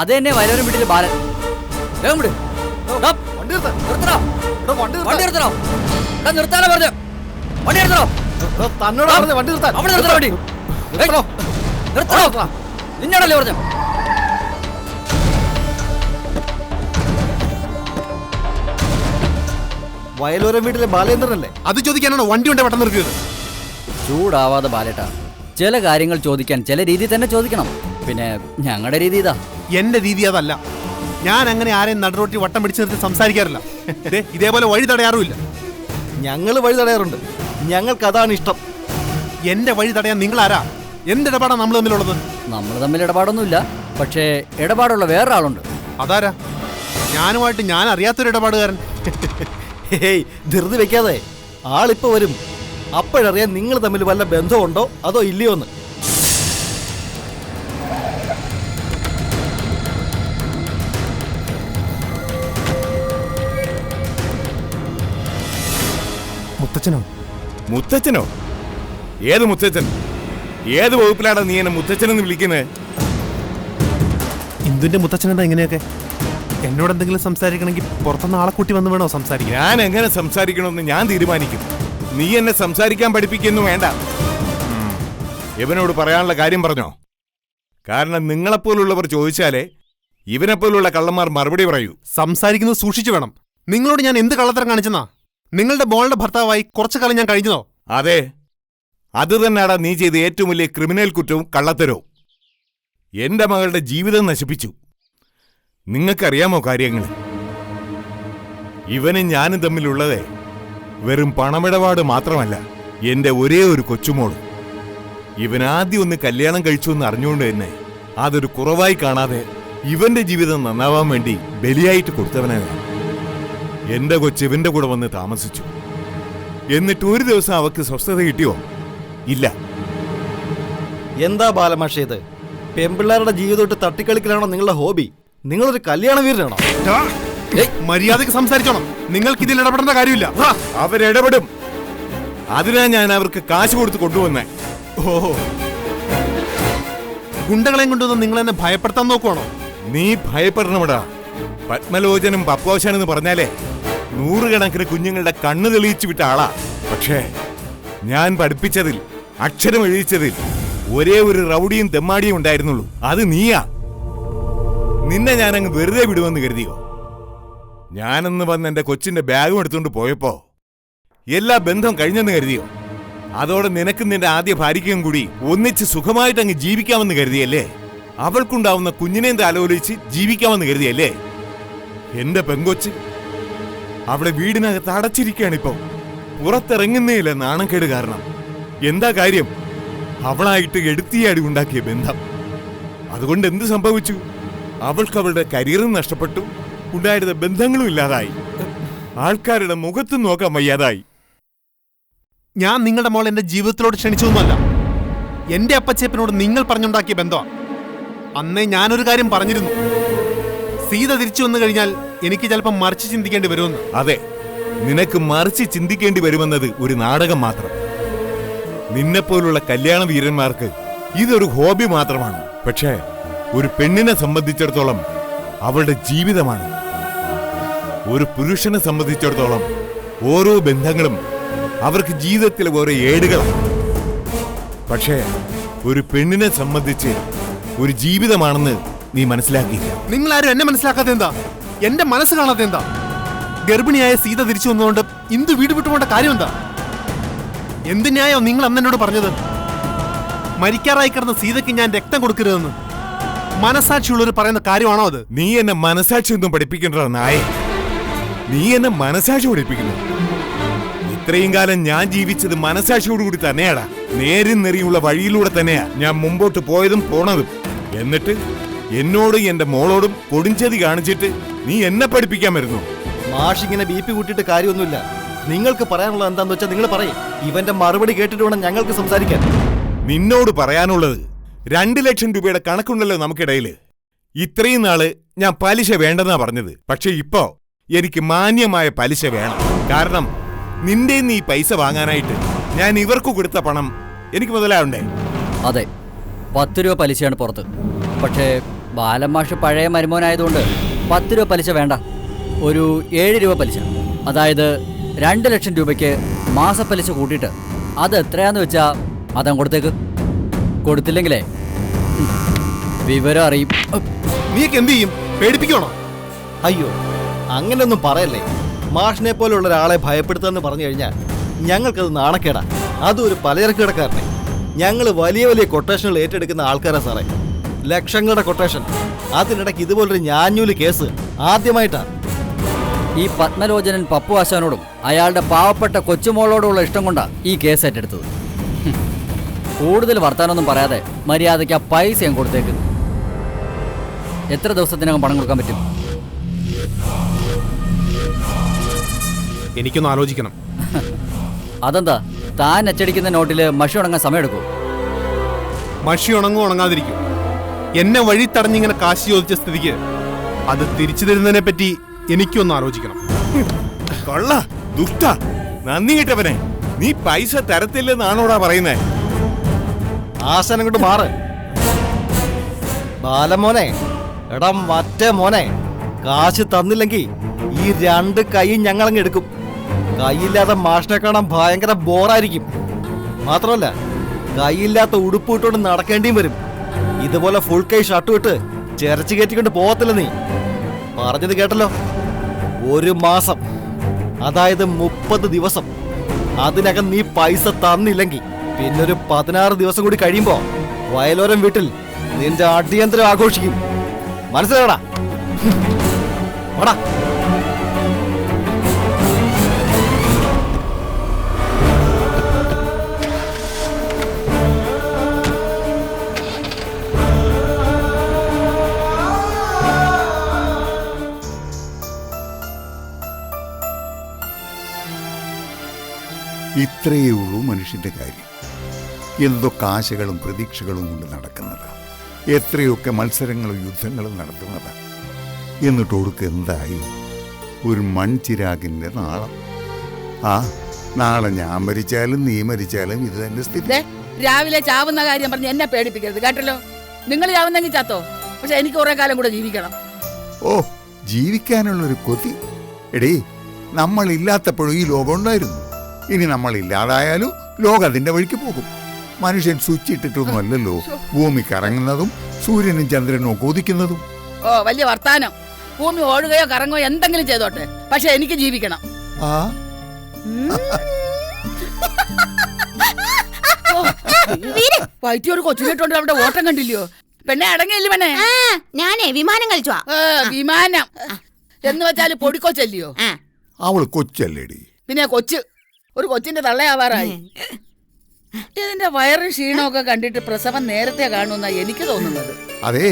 അത് തന്നെ വയലോരം വീട്ടില് ബാലൻ. വേഗം വിട്. ഡാ, നിർത്തടാ. വണ്ടി നിർത്തണോ? നിർത്താനോ പറഞ്ഞു. വണ്ടി നിർത്തണോ? തന്നോട് പറഞ്ഞ വണ്ടി നിർത്താൻ. അവിടെ നിർത്തണോ വണ്ടി? നിർത്തണോ? നിന്നോടല്ലേ പറഞ്ഞു? വയലോരം വീട്ടിലെ ബാലേന്ദ്രനല്ലേ? അത് ചോദിക്കാനാണോ വണ്ടി കൊണ്ട് പെട്ടെന്ന് നിർത്തിയത്? ചൂടാവാതെ ബാലേട്ടാ. ചില കാര്യങ്ങൾ ചോദിക്കാൻ ചില രീതി തന്നെ ചോദിക്കണം. പിന്നെ ഞങ്ങളുടെ രീതി ഇതാ. എന്റെ രീതി അതല്ല. ഞാൻ അങ്ങനെ ആരെയും നടുറോട്ടി വട്ടം പിടിച്ച് നിർത്തി സംസാരിക്കാറില്ല. ഇതേപോലെ വഴി തടയാറുമില്ല. ഞങ്ങൾ വഴി തടയാറുണ്ട്. ഞങ്ങൾക്ക് അതാണ് ഇഷ്ടം. എന്റെ വഴി തടയാൻ നിങ്ങളാരാ? എന്ത് ഇടപാടാണ് നമ്മൾ തമ്മിലുള്ളത്? നമ്മൾ തമ്മിൽ ഇടപാടൊന്നുമില്ല. പക്ഷേ ഇടപാടുള്ള വേറൊരാളുണ്ട്. അതാരാ? ഞാനുമായിട്ട് ഞാൻ അറിയാത്തൊരു ഇടപാടുകാരൻ. ഹേയ്, ധൃതി വെക്കാതെ. ആളിപ്പോ വരും. അപ്പോഴറിയാൻ നിങ്ങൾ തമ്മിൽ വല്ല ബന്ധമുണ്ടോ അതോ ഇല്ലയോ എന്ന്. മുത്തച്ഛനോ? മുത്തച്ഛനോ? ഏത് മുത്തച്ഛൻ? ഏത് വകുപ്പിലാണ് നീ എന്നെ മുത്തച്ഛനെന്ന് വിളിക്കുന്നത്? ഇന്ദുന്റെ മുത്തച്ഛൻ എന്താ ഇങ്ങനെയൊക്കെ? എന്നോട് എന്തെങ്കിലും സംസാരിക്കണമെങ്കിൽ പുറത്തുനിന്ന് ആളെ കൂട്ടി വന്ന് വേണോ സംസാരിക്കാൻ? ഞാൻ എങ്ങനെ സംസാരിക്കണമെന്ന് ഞാൻ തീരുമാനിക്കും. നീ എന്നെ സംസാരിക്കാൻ പഠിപ്പിക്കുന്നു വേണ്ട. ഇവനോട് പറയാനുള്ള കാര്യം പറഞ്ഞോ? കാരണം നിങ്ങളെപ്പോലുള്ളവർ ചോദിച്ചാലേ ഇവനെപ്പോലുള്ള കള്ളന്മാർ മറുപടി പറയൂ. സംസാരിക്കുന്നത് സൂക്ഷിച്ചു വേണം. നിങ്ങളോട് ഞാൻ എന്ത് കള്ളത്തരം കാണിച്ചെന്നാ? നിങ്ങളുടെ മോളുടെ ഭർത്താവായി കുറച്ചു കാലം ഞാൻ കഴിഞ്ഞതോ? അതെ, അത് തന്നെയാടാ നീ ചെയ്ത ഏറ്റവും വലിയ ക്രിമിനൽ കുറ്റവും കള്ളത്തരവും. എന്റെ മകളുടെ ജീവിതം നശിപ്പിച്ചു. നിങ്ങൾക്കറിയാമോ കാര്യങ്ങൾ? ഇവനും ഞാനും തമ്മിലുള്ളതേ വെറും പണമിടപാട് മാത്രമല്ല, എന്റെ ഒരേ ഒരു കൊച്ചുമോള്. ഇവനാദ്യം ഒന്ന് കല്യാണം കഴിച്ചു എന്ന് അറിഞ്ഞുകൊണ്ട് തന്നെ അതൊരു കുറവായി കാണാതെ ഇവന്റെ ജീവിതം നന്നാവാൻ വേണ്ടി ബലിയായിട്ട് കൊടുത്തവനാ. എന്റെ കൊച്ച് ഇവന്റെ കൂടെ വന്ന് താമസിച്ചു. എന്നിട്ട് ഒരു ദിവസം അവക്ക് സ്വസ്ഥത കിട്ടിയോ? ഇല്ല. എന്താ ബാലമാഷേത്? പെൺപിള്ളേരുടെ ജീവിതമായിട്ട് തട്ടിക്കളിക്കലാണോ നിങ്ങളുടെ ഹോബി? നിങ്ങളൊരു കല്യാണ വീരനാണോ? മര്യാദക്ക് സംസാരിച്ചോണം. നിങ്ങൾക്ക് ഇതിൽ ഇടപെടേണ്ട കാര്യമില്ല. അവരിടപെടും. അതിനാ ഞാൻ അവർക്ക് കാശ് കൊടുത്ത് കൊണ്ടുവന്നേ. ഓഹോ, ഗുണ്ടകളെയും കൊണ്ടുവന്ന് നിങ്ങൾ എന്നെ ഭയപ്പെടുത്താൻ നോക്കുവാണോ? നീ ഭയപ്പെടണമടാ. പത്മലോചനും പപ്പോശാനെന്ന് പറഞ്ഞാലേ നൂറുകണക്കിന് കുഞ്ഞുങ്ങളുടെ കണ്ണ് തെളിയിച്ചു വിട്ട ആളാ. പക്ഷേ ഞാൻ പഠിപ്പിച്ചതിൽ, അക്ഷരം എഴുതിച്ചതിൽ ഒരേ ഒരു റൗഡിയും തെമ്മാടിയും ഉണ്ടായിരുന്നുള്ളൂ. അത് നീയാ. നിന്നെ ഞാനങ്ങ് വെറുതെ വിടുമെന്ന് കരുതിയോ? ഞാനന്ന് വന്ന് എന്റെ കൊച്ചിന്റെ ബാഗും എടുത്തുകൊണ്ട് പോയപ്പോ എല്ലാ ബന്ധം കഴിഞ്ഞെന്ന് കരുതിയോ? അതോടെ നിനക്കും നിന്റെ ആദ്യ ഭാര്യയ്ക്കും കൂടി ഒന്നിച്ച് സുഖമായിട്ട് അങ്ങ് ജീവിക്കാമെന്ന് കരുതിയല്ലേ? അവൾക്കുണ്ടാവുന്ന കുഞ്ഞിനെയും താലോലിച്ച് ജീവിക്കാമെന്ന് കരുതിയല്ലേ? എന്റെ പെങ്കൊച്ച് അവിടെ വീടിനകത്ത് അടച്ചിരിക്കുകയാണിപ്പോ. പുറത്തിറങ്ങുന്നേയില്ല നാണക്കേട് കാരണം. എന്താ കാര്യം? അവളായിട്ട് എടുത്തിയാടി ഉണ്ടാക്കിയ ബന്ധം. അതുകൊണ്ട് എന്ത് സംഭവിച്ചു? അവൾക്ക് അവളുടെ കരിയറും നഷ്ടപ്പെട്ടു, ഉണ്ടായിരുന്ന ബന്ധങ്ങളും ഇല്ലാതായി, ആൾക്കാരുടെ മുഖത്തും നോക്കാൻ വയ്യാതായി. ഞാൻ നിങ്ങളുടെ മോൾ എന്റെ ജീവിതത്തിലോട് ക്ഷണിച്ചൊന്നുമല്ല. എന്റെ അപ്പച്ചേപ്പനോട് നിങ്ങൾ പറഞ്ഞുണ്ടാക്കിയ ബന്ധമാണ്. അന്നേ ഞാനൊരു കാര്യം പറഞ്ഞിരുന്നു, സീത തിരിച്ചു വന്നു കഴിഞ്ഞാൽ എനിക്ക് ചിലപ്പോൾ മറിച്ച് ചിന്തിക്കേണ്ടി വരുമെന്ന്. അതെ, നിനക്ക് മറിച്ച് ചിന്തിക്കേണ്ടി വരുമെന്നത് ഒരു നാടകം മാത്രം. നിന്നെപ്പോലുള്ള കല്യാണ വീരന്മാർക്ക് ഇതൊരു ഹോബി മാത്രമാണ്. പക്ഷേ ഒരു പെണ്ണിനെ സംബന്ധിച്ചിടത്തോളം അവളുടെ ജീവിതമാണ്. ഒരു പുരുഷനെ സംബന്ധിച്ചിടത്തോളം ഓരോ ബന്ധങ്ങളും അവർക്ക് ജീവിതത്തിലെ ഓരോ ഏടുകളാണ്. പക്ഷേ ഒരു പെണ്ണിനെ സംബന്ധിച്ച് ഒരു ജീവിതമാണെന്ന് നീ മനസ്സിലാക്കിയില്ല. നിങ്ങളാരും എന്നെ മനസ്സിലാക്കാത്ത എന്താ? എന്റെ മനസ്സ് കാണാത്ത എന്താ? ഗർഭിണിയായ സീത തിരിച്ചു വന്നുകൊണ്ട് ഇന്ദു വീട് വിട്ടുപോകേണ്ട കാര്യം എന്താ? എന്തിനായോ നിങ്ങൾ അന്ന് എന്നോട് പറഞ്ഞത്? മരിക്കാറായി കിടന്ന സീതയ്ക്ക് ഞാൻ രക്തം കൊടുക്കരുതെന്ന് മനസാക്ഷിയുള്ളവർ പറയുന്ന കാര്യമാണോ അത്? നീ എന്നെ മനസാക്ഷി ഒന്നും പഠിപ്പിക്കണ്ട നായ. നീ എന്നെ മനസാക്ഷി പഠിപ്പിക്കുന്നു. ഇത്രയും കാലം ഞാൻ ജീവിച്ചത് മനസാക്ഷിയോടുകൂടി തന്നെയാടാ. നേരും നെറിയുള്ള വഴിയിലൂടെ തന്നെയാ ഞാൻ മുമ്പോട്ട് പോയതും പോണതും. എന്നിട്ട് എന്നോടും എന്റെ മോളോടും കൊടുംചതി കാണിച്ചിട്ട് നീ എന്നെ പഠിപ്പിക്കാൻ വരുന്നു. മാഷിങ്ങനെ BP കൂട്ടിയിട്ട് കാര്യമൊന്നുമില്ല. നിങ്ങൾക്ക് പറയാനുള്ളത് എന്താന്ന് വെച്ചാൽ നിങ്ങൾ പറയും. ഇവന്റെ മറുപടി കേട്ടിട്ട് വേണം ഞങ്ങൾക്ക് സംസാരിക്കാൻ. നിന്നോട് പറയാനുള്ളത് 2 ലക്ഷം രൂപയുടെ കണക്കുണ്ടല്ലോ നമുക്കിടയില്. ഇത്രയും നാള് ഞാൻ പലിശ വേണ്ടെന്നാ പറഞ്ഞത്. പക്ഷെ ഇപ്പോ എനിക്ക് മാന്യമായ പലിശ വേണം. കാരണം നിന്റെ നീ പൈസ വാങ്ങാനായിട്ട് ഞാൻ ഇവർക്ക് കൊടുത്ത പണം എനിക്ക് മുതലാവണ്ടേ? അതെ, 10 രൂപ പലിശയാണ് പുറത്ത്. പക്ഷേ ബാലമാഷ് പഴയ മരുമോനായതുകൊണ്ട് 10 രൂപ പലിശ വേണ്ട, ഒരു 7 രൂപ പലിശ. അതായത് 2 ലക്ഷം രൂപയ്ക്ക് മാസപ്പലിശ കൂട്ടിയിട്ട് അത് എത്രയാന്ന് വെച്ചാ അതങ്ങ് കൊടുത്തേക്ക്. കൊടുത്തില്ലെങ്കിലേ വിവരം അറിയും. നീക്ക് എന്ത് ചെയ്യും? പേടിപ്പിക്കണോ? അയ്യോ, അങ്ങനെയൊന്നും പറയല്ലേ. മാഷിനെ പോലുള്ള ഒരാളെ ഭയപ്പെടുത്തുമെന്ന് പറഞ്ഞു കഴിഞ്ഞാൽ ഞങ്ങൾക്കത് നാണക്കേടാ. അതും ഒരു പലചരക്ക് കടക്കാരനെ. ഞങ്ങൾ വലിയ വലിയ കൊട്ടേഷനുകൾ ഏറ്റെടുക്കുന്ന ആൾക്കാരാ സാറേ. ലക്ഷങ്ങളുടെ കൊട്ടേഷൻ. അതിനിടയ്ക്ക് ഇതുപോലൊരു ഞാഞ്ഞൂല് കേസ് ആദ്യമായിട്ടാ. ഈ പത്മലോചനൻ പപ്പു ആശാനോടും അയാളുടെ പാവപ്പെട്ട കൊച്ചുമോളോടുള്ള ഇഷ്ടം കൊണ്ടാ ഈ കേസ് ഏറ്റെടുത്തത്. കൂടുതൽ വർത്താനൊന്നും പറയാതെ മര്യാദയ്ക്ക് ആ പൈസയും കൊടുത്തേക്ക്. എത്ര ദിവസത്തിനകം പണം കൊടുക്കാൻ പറ്റും? എനിക്കൊന്ന് ആലോചിക്കണം. അതെന്താ, താൻ അച്ചടിക്കുന്ന നോട്ടില് മഷി ഉണങ്ങാൻ സമയമെടുക്കൂ? മഷി ഉണങ്ങും ഉണങ്ങാതിരിക്കും. എന്നെ വഴി തടഞ്ഞിങ്ങനെ കാശ് ചോദിച്ച സ്ഥിതിക്ക് അത് തിരിച്ചു തരുന്നതിനെ പറ്റി എനിക്കൊന്ന് ആലോചിക്കണം. കൊള്ള ദുഷ്ട നന്ദി കിട്ടവനെ, നീ പൈസ തരത്തില്ലെന്നാണോടാ പറയുന്നേ? ആശാനം കൊണ്ട് മാറ്. ബാലമോനെ, എടാ മറ്റേ മോനെ, കാശ് തന്നില്ലെങ്കിൽ ഈ 2 കൈയും ഞങ്ങളങ്ങ് എടുക്കും. കൈയില്ലാത്ത മാഷിനെ കാണാൻ ഭയങ്കര ബോറായിരിക്കും. മാത്രമല്ല കൈയില്ലാത്ത ഉടുപ്പ് ഇട്ടുകൊണ്ട് നടക്കേണ്ടിയും വരും. ഇതുപോലെ ഫുൾ കൈ ഷർട്ട് ഇട്ട് ചെരച്ച് കയറ്റിക്കൊണ്ട് പോകത്തില്ല നീ. പറഞ്ഞത് കേട്ടല്ലോ. 1 മാസം, അതായത് 30 ദിവസം, അതിനകം നീ പൈസ തന്നില്ലെങ്കിൽ പിന്നൊരു 16 ദിവസം കൂടി കഴിയുമ്പോ വയലോരം വീട്ടിൽ നിന്റെ അടിയന്തരം ആഘോഷിക്കും. മനസ്സിലാടാ? വാടാ. ഇത്രയേ ഉള്ളൂ മനുഷ്യന്റെ കാര്യം. എന്തൊക്കെ ആശകളും പ്രതീക്ഷകളും കൊണ്ട് നടക്കുന്നതാ. എത്രയൊക്കെ മത്സരങ്ങളും യുദ്ധങ്ങളും നടത്തുന്നതാ. എന്നിട്ട് ഒടുക്ക് എന്തായി? ഒരു മൺചിരാകിന്റെ നാളം. ആ നാളെ ഞാൻ മരിച്ചാലും നീ മരിച്ചാലും ഇത് തന്നെ സ്ഥിതി. രാവിലെ ചാവുന്ന കാര്യം പറഞ്ഞ് എന്നെ പേടിപ്പിക്കരുത് കേട്ടല്ലോ. നിങ്ങൾ ചാവുന്നെങ്കിൽ ചത്തോ, പക്ഷെ എനിക്ക് കുറെ കാലം കൂടെ ജീവിക്കണം. ഓ, ജീവിക്കാനുള്ളൊരു കൊതി. എടീ, നമ്മൾ ഇല്ലാത്തപ്പോഴും ഈ ലോകം ഉണ്ടായിരുന്നു. ഇനി നമ്മൾ ഇല്ലാതായാലും ലോകം അതിന്റെ വഴിക്ക് പോകും. മനുഷ്യൻ സ്വിച്ച് ഇട്ടിട്ടൊന്നും അല്ലല്ലോ ഭൂമി കറങ്ങുന്നതും സൂര്യനും ചന്ദ്രനും ഒക്കെ ഉദിക്കുന്നതും. ഓ, വലിയ വർത്താനം. ഭൂമി ഓടുകയോ കറങ്ങുകയോ എന്തെങ്കിലും ചെയ്തോട്ടെ, പക്ഷെ എനിക്ക് ജീവിക്കണം. ആ വൈറ്റിയൊരു കൊച്ചിലിട്ടുണ്ട് അവിടെ ഓട്ടം കണ്ടില്ലയോ? പെണ്ണെ അടങ്ങിയില്ല പെണ്ണെ. ഞാനേ വിമാനം കളിച്ചു. വിമാനം എന്ന് വെച്ചാല് പൊടിക്കൊച്ചല്ലയോ? അവള് കൊച്ചല്ലേടി. പിന്നെ കൊച്ച് ഒരു കൊച്ചിന്റെ തള്ളയാവാറായി. ഇതിന്റെ വയറും ക്ഷീണമൊക്കെ കണ്ടിട്ട് പ്രസവം നേരത്തെ കാണുമെന്നാ എനിക്ക് തോന്നുന്നത്. അതേ,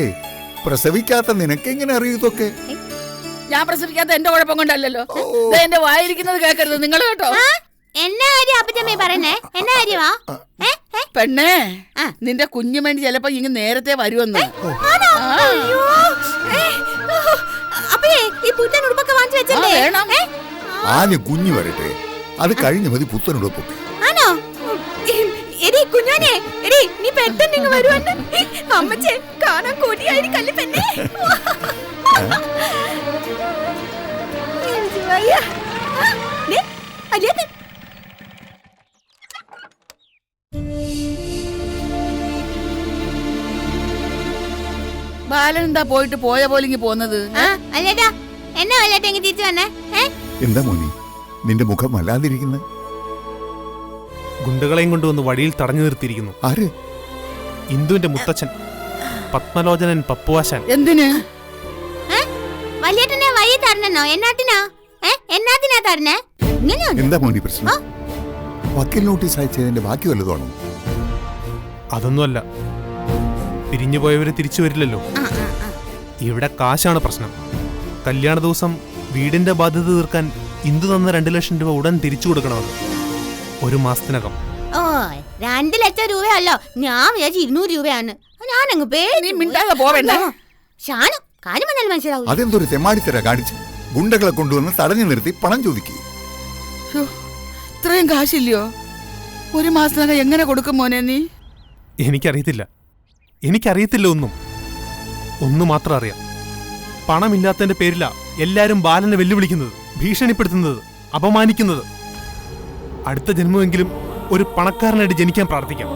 പ്രസവിക്കാത്ത നിനക്കെങ്ങനെ അറിയൂ ഇതൊക്കെ? ഞാൻ പ്രസവിക്കാത്ത എന്റെ കുഴപ്പം കൊണ്ടല്ലോ. എന്റെ വായിരിക്കുന്നത് കേൾക്കരുത് നിങ്ങൾ കേട്ടോ. എന്നാ കാര്യം അപ്പച്ചമ്മേ പറയുന്നേ? എന്നാ കാര്യമാ? പെണ്ണേ, നിന്റെ കുഞ്ഞു വേണ്ടി ചിലപ്പോ ഇങ്ങ് നേരത്തെ വരുമെന്ന്. ആദ്യം കുഞ്ഞു വരട്ടെ, അത് കഴിഞ്ഞ മതി പുത്തനുടുപ്പൊക്കെ. കുഞ്ഞോനെ, നീ പെട്ടെന്ന് വരുവാണ്. അമ്മച്ചേ കാണാൻ കൊടിയായിരിക്കല്ലേ പെണ്ണേ. ബാലൻ എന്താ പോയിട്ട് പോയ പോലിങ്ങി പോന്നത്? എന്നാ വല്ലേട്ടെങ്കിൽ തിരിച്ചു വന്നേ? എന്താ മോനി നിന്റെ മുഖം വല്ലാതിരിക്കുന്നത്? ഗുണ്ടകളെയും കൊണ്ടുവന്ന് വഴിയിൽ തടഞ്ഞു നിർത്തിയിരിക്കുന്നു. ആര്? ഇന്ദുവിന്റെ മുത്തച്ഛൻ പത്മലോചനൻ പപ്പുവാശാൻ. എന്തിന്? വല്യേട്ടനെ വഴി തരണോ? എന്നാത്തിനാ തരണേ? എന്താ മോനി പ്രശ്നം? വക്കീൽ നോട്ടീസ് അയച്ചതിന്റെ ബാക്കി വല്ലതാണോ? അതൊന്നുമല്ല, പിരിഞ്ഞു പോയവര് തിരിച്ചു വരില്ലല്ലോ. ഇവിടെ കാശാണ് പ്രശ്നം. കല്യാണ ദിവസം വീടിന്റെ ബാധ്യത തീർക്കാൻ ഇന്ദു തന്ന 2 ലക്ഷം രൂപ ഉടൻ തിരിച്ചു കൊടുക്കണമെന്ന്. 1 മാസത്തിനകം. ഓ, 2 ലക്ഷം രൂപയല്ലോ, ഞാൻ വിചാരിച്ചു 200 രൂപയാണ്. ഞാനങ്ങ് മനസ്സിലാവും. അതെന്തൊരു തെമ്മാടിത്തര കാണിച്ച് ഗുണ്ടകളെ കൊണ്ടുവന്ന് തടഞ്ഞു നിർത്തി പണം ചോദിക്കുക. ഇത്രയും കാശില്ലയോ? 1 മാസത്തിനകം എങ്ങനെ കൊടുക്കും മോനെ നീ? എനിക്കറിയത്തില്ല ഒന്നും മാത്രം അറിയാം. പണമില്ലാത്തതിന്റെ പേരില എല്ലാരും ബാലനെ വെല്ലുവിളിക്കുന്നത്, ഭീഷണിപ്പെടുത്തുന്നത്, അപമാനിക്കുന്നത്. അടുത്ത ജന്മമെങ്കിലും ഒരു പണക്കാരനായിട്ട് ജനിക്കാൻ പ്രാർത്ഥിക്കാം.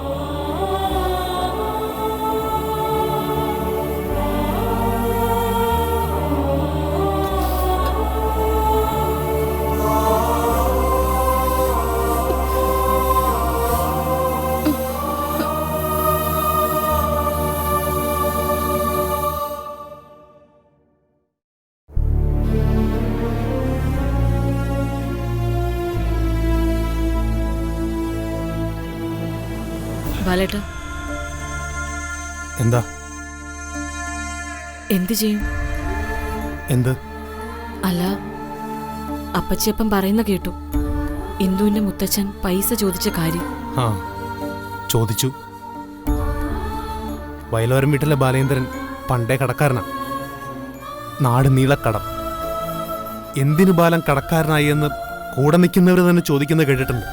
ബാലേട്ടാ, എന്താ? എന്ത് ചെയ്യും? എന്ത്? അല്ല, അപ്പച്ചിയപ്പൻ പറയുന്ന കേട്ടു, ഇന്ദുവിന്റെ മുത്തച്ഛൻ പൈസ ചോദിച്ച കാര്യം. ചോദിച്ചു. വയലോരം വീട്ടിലെ ബാലേന്ദ്രൻ പണ്ടേ കടക്കാരനാ. നാട് നീളക്കടം. എന്തിനു ബാലൻ കടക്കാരനായി എന്ന് കൂടെ നിൽക്കുന്നവർ തന്നെ ചോദിക്കുന്നത് കേട്ടിട്ടുണ്ട്.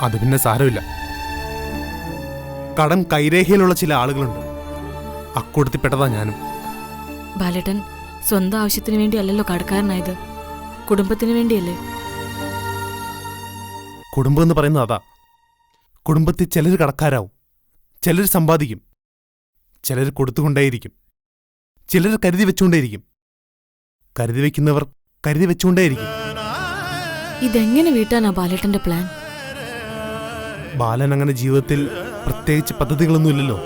അത് പിന്നെ സാരമില്ല. കടം കൈരേഖയിലുള്ള ചില ആളുകളുണ്ട്, അക്കൂട്ടത്തിൽപ്പെട്ടതാ ഞാനും. ബാലേട്ടൻ സ്വന്തം ആവശ്യത്തിന് വേണ്ടി അല്ലല്ലോ കടക്കാരനായത്, കുടുംബത്തിന് വേണ്ടിയല്ലേ? കുടുംബം എന്ന് പറയുന്നത് അതാ. കുടുംബത്തിൽ ചിലർ കടക്കാരാവും, ചിലർ സമ്പാദിക്കും, ചിലർ കൊടുത്തുകൊണ്ടേയിരിക്കും, ചിലർ കരുതി വെച്ചുകൊണ്ടേയിരിക്കും. കരുതി വെക്കുന്നവർ കരുതി വെച്ചുകൊണ്ടേയിരിക്കും. ഇതെങ്ങനെ വീട്ടാനാ ബാലേട്ടന്റെ പ്ലാൻ? ബാലൻ അങ്ങനെ ജീവിതത്തിൽ പ്രത്യേകിച്ച് പദ്ധതികളൊന്നുമില്ലല്ലോ.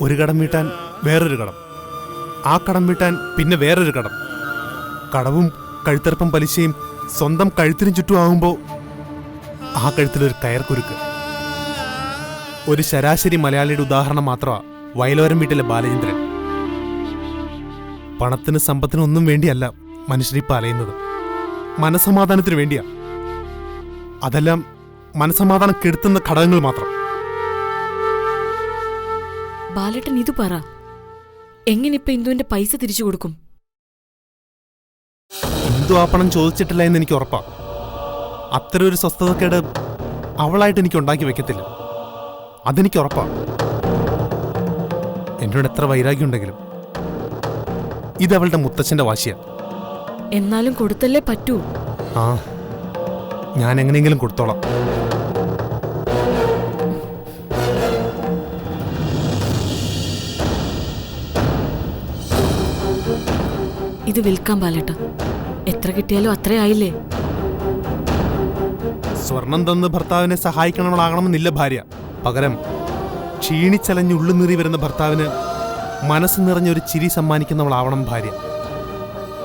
ഒരു കടം വീട്ടാൻ വേറൊരു കടം, ആ കടം വീട്ടാൻ പിന്നെ വേറൊരു കടം. കടവും കഴുത്തറപ്പം പലിശയും സ്വന്തം കഴുത്തിനും ചുറ്റുമാകുമ്പോൾ ആ കഴുത്തിലൊരു കയർക്കുരുക്ക്. ഒരു ശരാശരി മലയാളിയുടെ ഉദാഹരണം മാത്രമാണ് വയലോരം വീട്ടിലെ ബാലചന്ദ്രൻ. പണത്തിന് സമ്പത്തിനും ഒന്നും വേണ്ടിയല്ല മനുഷ്യരിപ്പോൾ അലയുന്നത്, മനസമാധാനത്തിന് വേണ്ടിയാ. അതെല്ലാം മനസമാധാനം കെടുത്തുന്ന ഘടകങ്ങൾ മാത്രം. ബാലേട്ടൻ ഇത് പറ, എങ്ങനെ ഇപ്പൊ ഇന്ദുവിന്റെ പൈസ തിരിച്ചു കൊടുക്കും? ഇന്ദു ആ പണം ചോദിച്ചിട്ടില്ല എന്ന് എനിക്ക് ഉറപ്പാ. അത്ര ഒരു സ്വസ്ഥതക്കേട് അവളായിട്ട് എനിക്ക് ഉണ്ടാക്കി വെക്കത്തില്ല, അതെനിക്ക് ഉറപ്പാ. എന്നോട് എത്ര വൈരാഗ്യമുണ്ടെങ്കിലും ഇതവളുടെ മുത്തച്ഛന്റെ വാശിയാ. എന്നാലും കൊടുത്തല്ലേ പറ്റൂ. ആ, ഞാൻ എങ്ങനെയെങ്കിലും കൊടുത്തോളാം. ഇത് വിൽക്കാൻ ബാലേട്ട. എത്ര കിട്ടിയാലും അത്രയായില്ലേ? സ്വർണം തന്ന് ഭർത്താവിനെ സഹായിക്കണവളാകണമെന്നില്ല ഭാര്യ. പകരം ക്ഷീണിച്ചലഞ്ഞുള്ളു നീറി വരുന്ന ഭർത്താവിന് മനസ്സ് നിറഞ്ഞൊരു ചിരി സമ്മാനിക്കുന്നവളാവണം ഭാര്യ.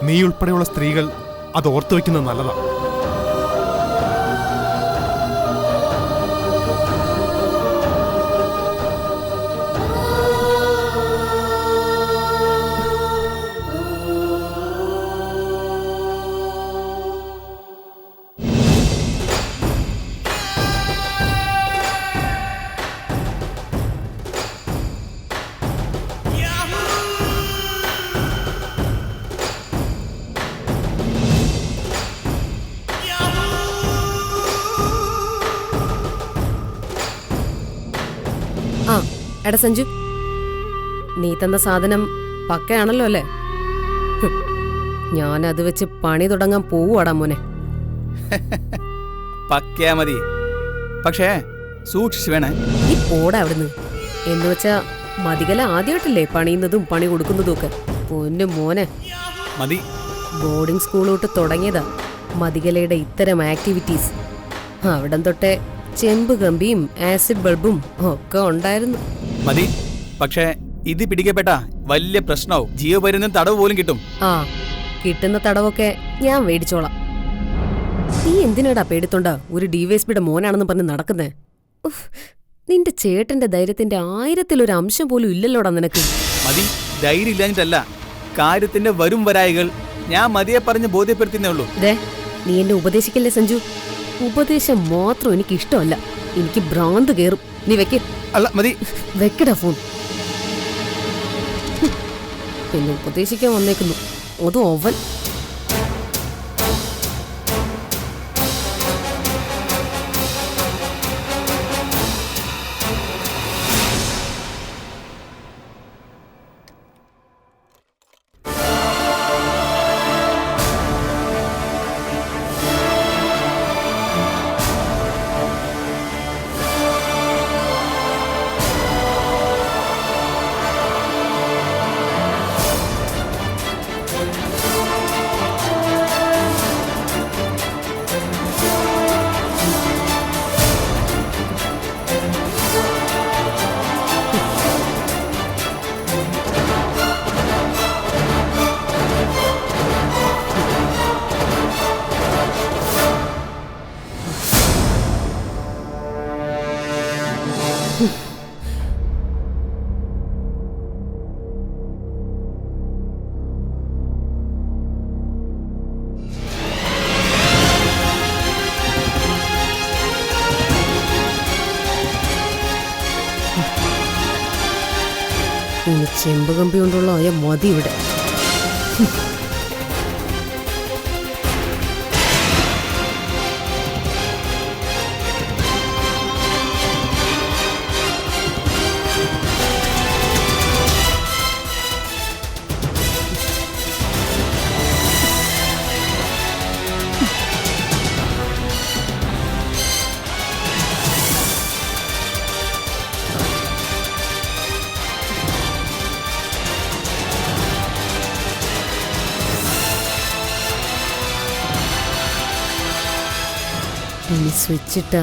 നീ ഉൾപ്പെടെയുള്ള സ്ത്രീകൾ അത് ഓർത്തു വയ്ക്കുന്നത് നല്ലതാ. ആ എടാ സഞ്ജു, നീ തന്ന സാധനം പക്കയാണല്ലോ അല്ലേ? ഞാൻ അത് വെച്ച് പണി തുടങ്ങാൻ പോവാടാ മോനെ. പക്കയാ മതി, പക്ഷേ സൂക്ഷിച്ചു വേണേ. നീ പോടാ അവിടുന്ന്. എന്ന് വെച്ചാ മതികല ആദ്യമായിട്ടല്ലേ പണിയുന്നതും പണി കൊടുക്കുന്നതും ഒക്കെ. പൊന്നു മോനെ, മതി. ബോർഡിംഗ് സ്കൂളോട്ട് തുടങ്ങിയതാ മതികലയുടെ ഇത്തരം ആക്ടിവിറ്റീസ്. അവിടം തൊട്ടേ ചെമ്പ് കമ്പിയും ആസിഡ് ബൾബും ഒക്കെ ഉണ്ടായിരുന്നു. മതി, പക്ഷേ ഇത് പിടിക്കപ്പെട്ട വലിയ പ്രശ്നവും ജീവപര്യന്തം തടവ് പോലും കിട്ടും. ആ, കിട്ടുന്ന തടവൊക്കെ ഞാൻ മേടിച്ചോളാം. നീ എന്തിനാടാ പേടിത്തോണ്ടാ ഒരു ഡിവൈഎസ്പിയുടെ മോനാണെന്ന് പറഞ്ഞ് നടക്കുന്നേ? നിന്റെ ചേട്ടന്റെ ധൈര്യത്തിന്റെ 1000-ൽ 1 അംശം പോലും ഇല്ലല്ലോടാ നിനക്ക്. മതി, ധൈര്യം ഇല്ലാഞ്ഞിട്ടല്ല, കാര്യത്തിന്റെ വരും വരായികൾ ഞാൻ മതിയെ പറഞ്ഞ് ബോധ്യപ്പെടുത്തുന്നേ ഉള്ളൂ. നീ എന്നെ ഉപദേശിക്കല്ലേ സഞ്ജു? ഉപദേശം മാത്രം എനിക്ക് ഇഷ്ടമല്ല, എനിക്ക് ഭ്രാന്ത് കേറും. നീ വെക്ക്. അല്ല മതി, വെക്കടാ ഫോൺ. എന്നെ ഉപദേശിക്കാൻ വന്നേക്കുന്നു, അതും അവൻ. ഇനി ചെമ്പ് കമ്പി കൊണ്ടുള്ള ആയ മതി ഇവിടെ. ഇനി സ്വിച്ചിട്ട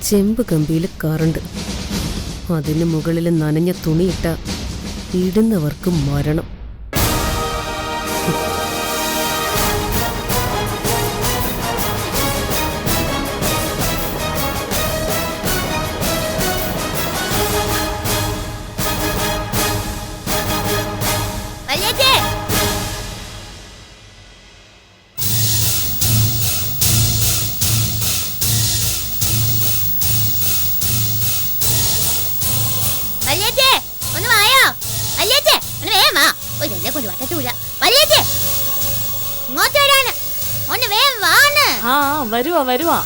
ചെമ്പ് കമ്പിയിൽ കറണ്ട്, അതിന് മുകളിൽ നനഞ്ഞ തുണിയിട്ട ഇടുന്നവർക്ക് മരണം. വരുവാ വരുവാ.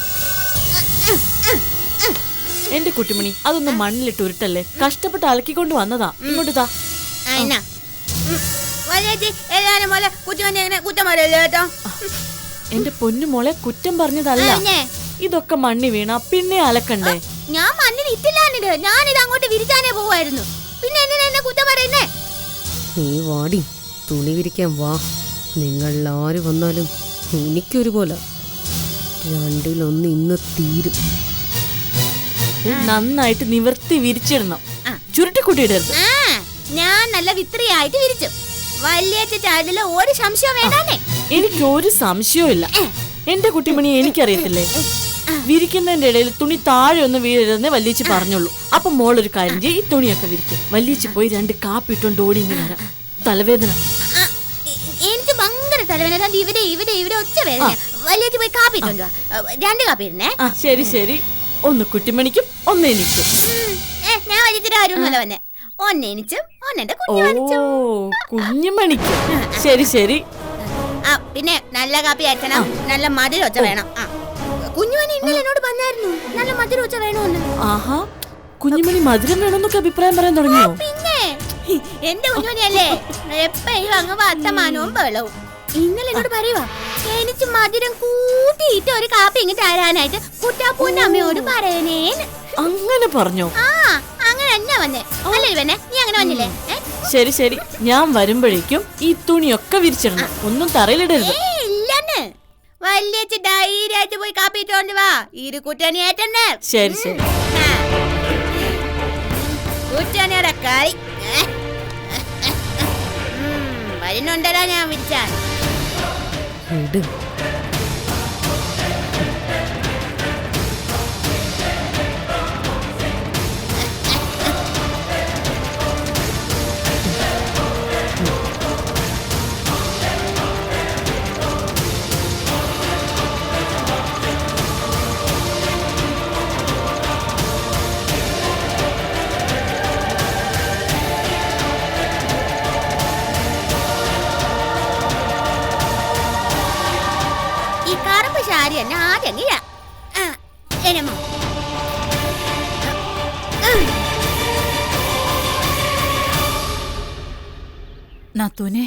എന്റെ കുട്ടിമണി, അതൊന്ന് മണ്ണിലിട്ട് ഉരുട്ടല്ലേ, കഷ്ടപ്പെട്ട് അലക്കിക്കൊണ്ട് വന്നതാ. ഇങ്ങോട്ട് താ. എല്ലാരും പോലെ കുറ്റം പറയല്ലോ കേട്ടോ. എന്റെ പൊന്നു മോളെ കുറ്റം പറഞ്ഞതല്ല, ഇതൊക്കെ മണ്ണി വീണ പിന്നെ അലക്കണ്ടേ? ഞാൻ മണ്ണിൽ ഇട്ടില്ലാന്നിത്, ഞാനിത് അങ്ങോട്ട് വിരിച്ചാനേ പോവായിരുന്നു. പിന്നെ എന്നെ കുറ്റം പറയുന്നേ? നീ വാടി, തുണി വിരിക്കാൻ വാ. നിങ്ങൾ ആര് വന്നാലും എനിക്കൊരുപോലെ. രണ്ടിലൊന്ന് ഇന്ന് തീരും. നന്നായിട്ട് നിവർത്തി വിരിച്ചിടണം, ചുരുട്ടിക്കുട്ടിയിടരുത്. ഞാൻ നല്ല വിത്രിയായിട്ട് വിരിച്ചു. വലിയ ചാടില് ഒരു സംശയം വേണ്ടാന്നേ. എനിക്കൊരു സംശയവും ഇല്ല. എന്റെ കുട്ടിമണി എനിക്കറിയത്തില്ലേ, വിരിക്കുന്നതിന്റെ ഇടയിൽ തുണി താഴെ ഒന്ന് വീഴരുതെന്ന് വല്യച്ചി പറഞ്ഞുള്ളൂ. അപ്പൊ മോളൊരു കാര്യം ചെയ്യും, ഈ തുണിയൊക്കെ വിരിക്കും. വല്യച്ചി പോയി 2 കാപ്പി ഇട്ടോണ്ട് ഓടി ഇങ്ങനെ വരാം. തലവേദന എനിക്ക് ഭയങ്കര തലവേദന. ഇവിടെ ഇവിടെ ഇവിടെ ഒച്ച വേദന. വല്യച്ചി പോയി കാപ്പി ഇട്ടോണ്ട് 2 കാപ്പി ഇടണേ. ശരി ശരി, ഒന്ന് കുട്ടിമണിക്കും ഒന്ന് എനിക്കും. ഞാൻ വലിച്ചിട്ട് ആരുമല്ല വന്നെ. ഒന്നെനിച്ചും ഒന്നെന്റെ കുഞ്ഞുമണിക്കും. ശരി ശരി. പിന്നെ നല്ല കാപ്പി അയച്ചണം, നല്ല മധുരൊച്ച വേണം. കുഞ്ഞുമണി ഇന്നലെ എന്നോട് പറഞ്ഞായിരുന്നു നല്ല മധുരൊച്ച വേണമെന്ന്. ആഹാ, കുഞ്ഞുമണി മധുരം വേണമെന്നൊക്കെ അഭിപ്രായം പറയാൻ തുടങ്ങിയോ? പിന്നെ എന്റെ കുഞ്ഞുമണിയല്ലേ, എപ്പോഴും അങ്ങ് വർത്തമാനവും ബഹളവും. ഇന്നലെ എന്നോട് പറയുവാ, എനിക്ക് മധുരം കൂട്ടിയിട്ട് ഒരു കാപ്പി ഇങ്ങോട്ട് തരാനായിട്ട് കുട്ടാപ്പൂന്റെ അമ്മയോട് പറയണേന്ന്. അങ്ങനെ പറഞ്ഞോ? അങ്ങനെ എന്നാ വന്നേ? അല്ലേ വന്നെ, നീ അങ്ങനെ വന്നില്ലേ? ശരി ശരി, ഞാൻ വരുമ്പോഴേക്കും ഈ തുണിയൊക്കെ വിരിച്ചിടണം, ഒന്നും തറയിലിടരുത്. ഇല്ലെന്ന് വലിയ ധൈര്യമായിട്ട് പോയി കാപ്പി ഇട്ടോണ്ട് വാ. ഇരു കുട്ടണിയായിട്ടെന്നെ. ശരി ശരി. കുട്ടണിയുടെ കളി വരുന്നുണ്ടല്ലോ ഞാൻ വിളിച്ചാൽ. ശാരി എന്നെ ആദ്യം നാത്തൂനെ,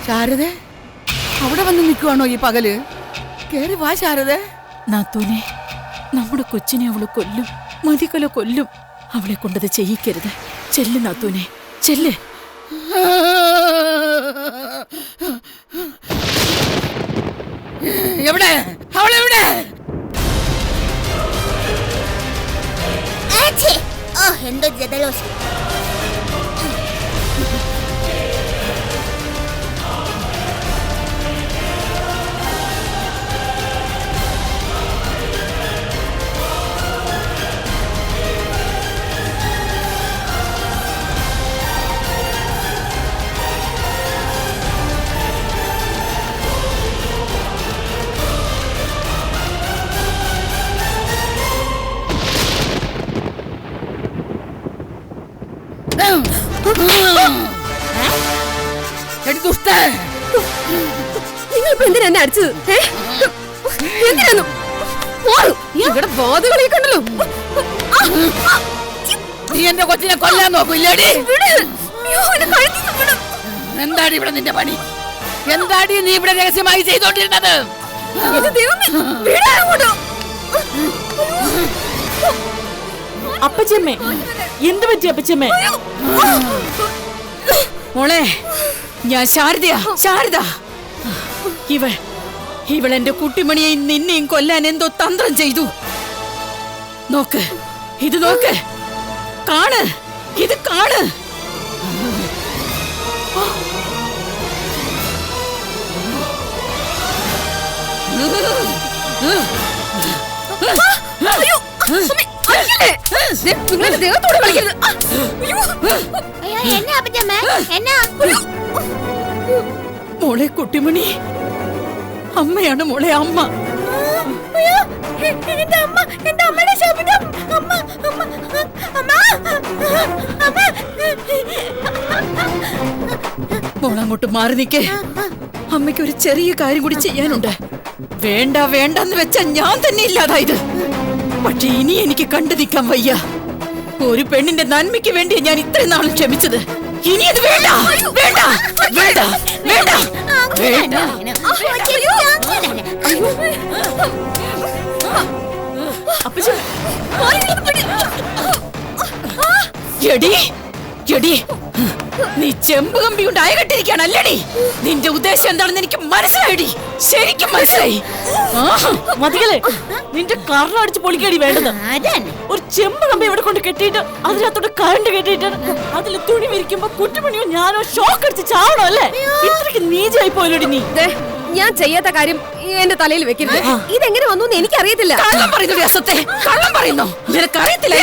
ശാരദ അവിടെ വന്ന് നിൽക്കുവാണോ ഈ പകല്? കേറി വാ ശാരദ. നാത്തൂനെ, നമ്മുടെ കൊച്ചിനെ അവള് കൊല്ലും, മതികൊല കൊല്ലും. അവളെ കൊണ്ടത് ചെയ്യിക്കരുത്. ചെല്ല് നാത്തൂനെ, ചെല്ല്. എവിടെ അവളെവിടെ? എന്തോ ജലദോഷം. നിങ്ങളിപ്പോ എന്തിനാ എന്നെ അടിച്ചത്? എന്തിനാന്നു? ഇവിടെ വാതുകളെ കണ്ടല്ലോ. നീ എന്റെ കൊച്ചിനെ കൊല്ലാൻ നോക്കൂല്ലേടി? എന്താടി ഇവിടെ നിന്റെ പണി? എന്താടി നീ ഇവിടെ രഹസ്യമായി ചെയ്തോണ്ടിരുന്നത്? അപ്പച്ചമ്മേ, എന്ത് പറ്റി അപ്പച്ചമ്മേ? മോളെ, ഞാൻ ശാരദയാ, ശാരദ. ഇവൾ എന്റെ കുട്ടിമണിയെയും നിന്നെയും കൊല്ലാൻ എന്തോ തന്ത്രം ചെയ്തു. നോക്ക്, ഇത് നോക്ക്, കാണ്, ഇത് കാണ്. മോളെ കുട്ടിമണി, അമ്മയാണ് മോളെ, അമ്മ. അയ്യോ, എന്റെ അമ്മ, എന്റെ അമ്മയുടെ ശബ്ദം. അമ്മ, അമ്മ, അമ്മ, അമ്മ. മോളങ്ങോട്ട് മാറി നിൽക്കേ. അമ്മയ്ക്ക് ഒരു ചെറിയ കാര്യം കൂടി ചെയ്യാനുണ്ട്. വേണ്ട വേണ്ടെന്ന് വെച്ച ഞാൻ തന്നെ ഇല്ലാതായത്. പക്ഷെ ഇനി എനിക്ക് കണ്ടു നിൽക്കാൻ വയ്യ. ഒരു പെണ്ണിന്റെ നന്മയ്ക്ക് വേണ്ടി ഞാൻ ഇത്രയും നാളും ക്ഷമിച്ചത്. ഇനി അത് വേണ്ട വേണ്ട വേണ്ട വേണ്ട വേണ്ട. അപ്പച്ചി, എടി എടി, നീ ചെമ്പ് കമ്പി കൊണ്ട് അയകെട്ടിരിക്കാണല്ലേടി? നിന്റെ ഉദ്ദേശം എന്താണെന്ന് എനിക്ക് മനസ്സിലായിടി, ശരിക്കും മനസ്സിലായി. മതികളെ, നിന്റെ കർണ അടിച്ച് പൊളിക്കടി വേണ്ടത്. ഒരു ചെമ്പ് കമ്പി ഇവിടെ കൊണ്ട് കെട്ടിയിട്ട് അതിനകത്തോട്ട് കറണ്ട് കെട്ടിയിട്ട് അതിൽ തുണി വിരിക്കുമ്പോ കുട്ടിമണിയോ ഞാനോ ഷോക്ക് അടിച്ച് ചാവണോ അല്ലേ? ഇത്രയ്ക്ക് നീചായി പോയല്ലോടി നീ. ഞാൻ ചെയ്യാത്ത കാര്യം എന്റെ തലയിൽ വെക്കരുത്. ഇതെങ്ങനെ വന്നു എന്ന് എനിക്കറിയത്തില്ല. കള്ളം പറയുന്നു അസത്തെ, കള്ളം പറയുന്നു. നിനക്കറിയത്തില്ല.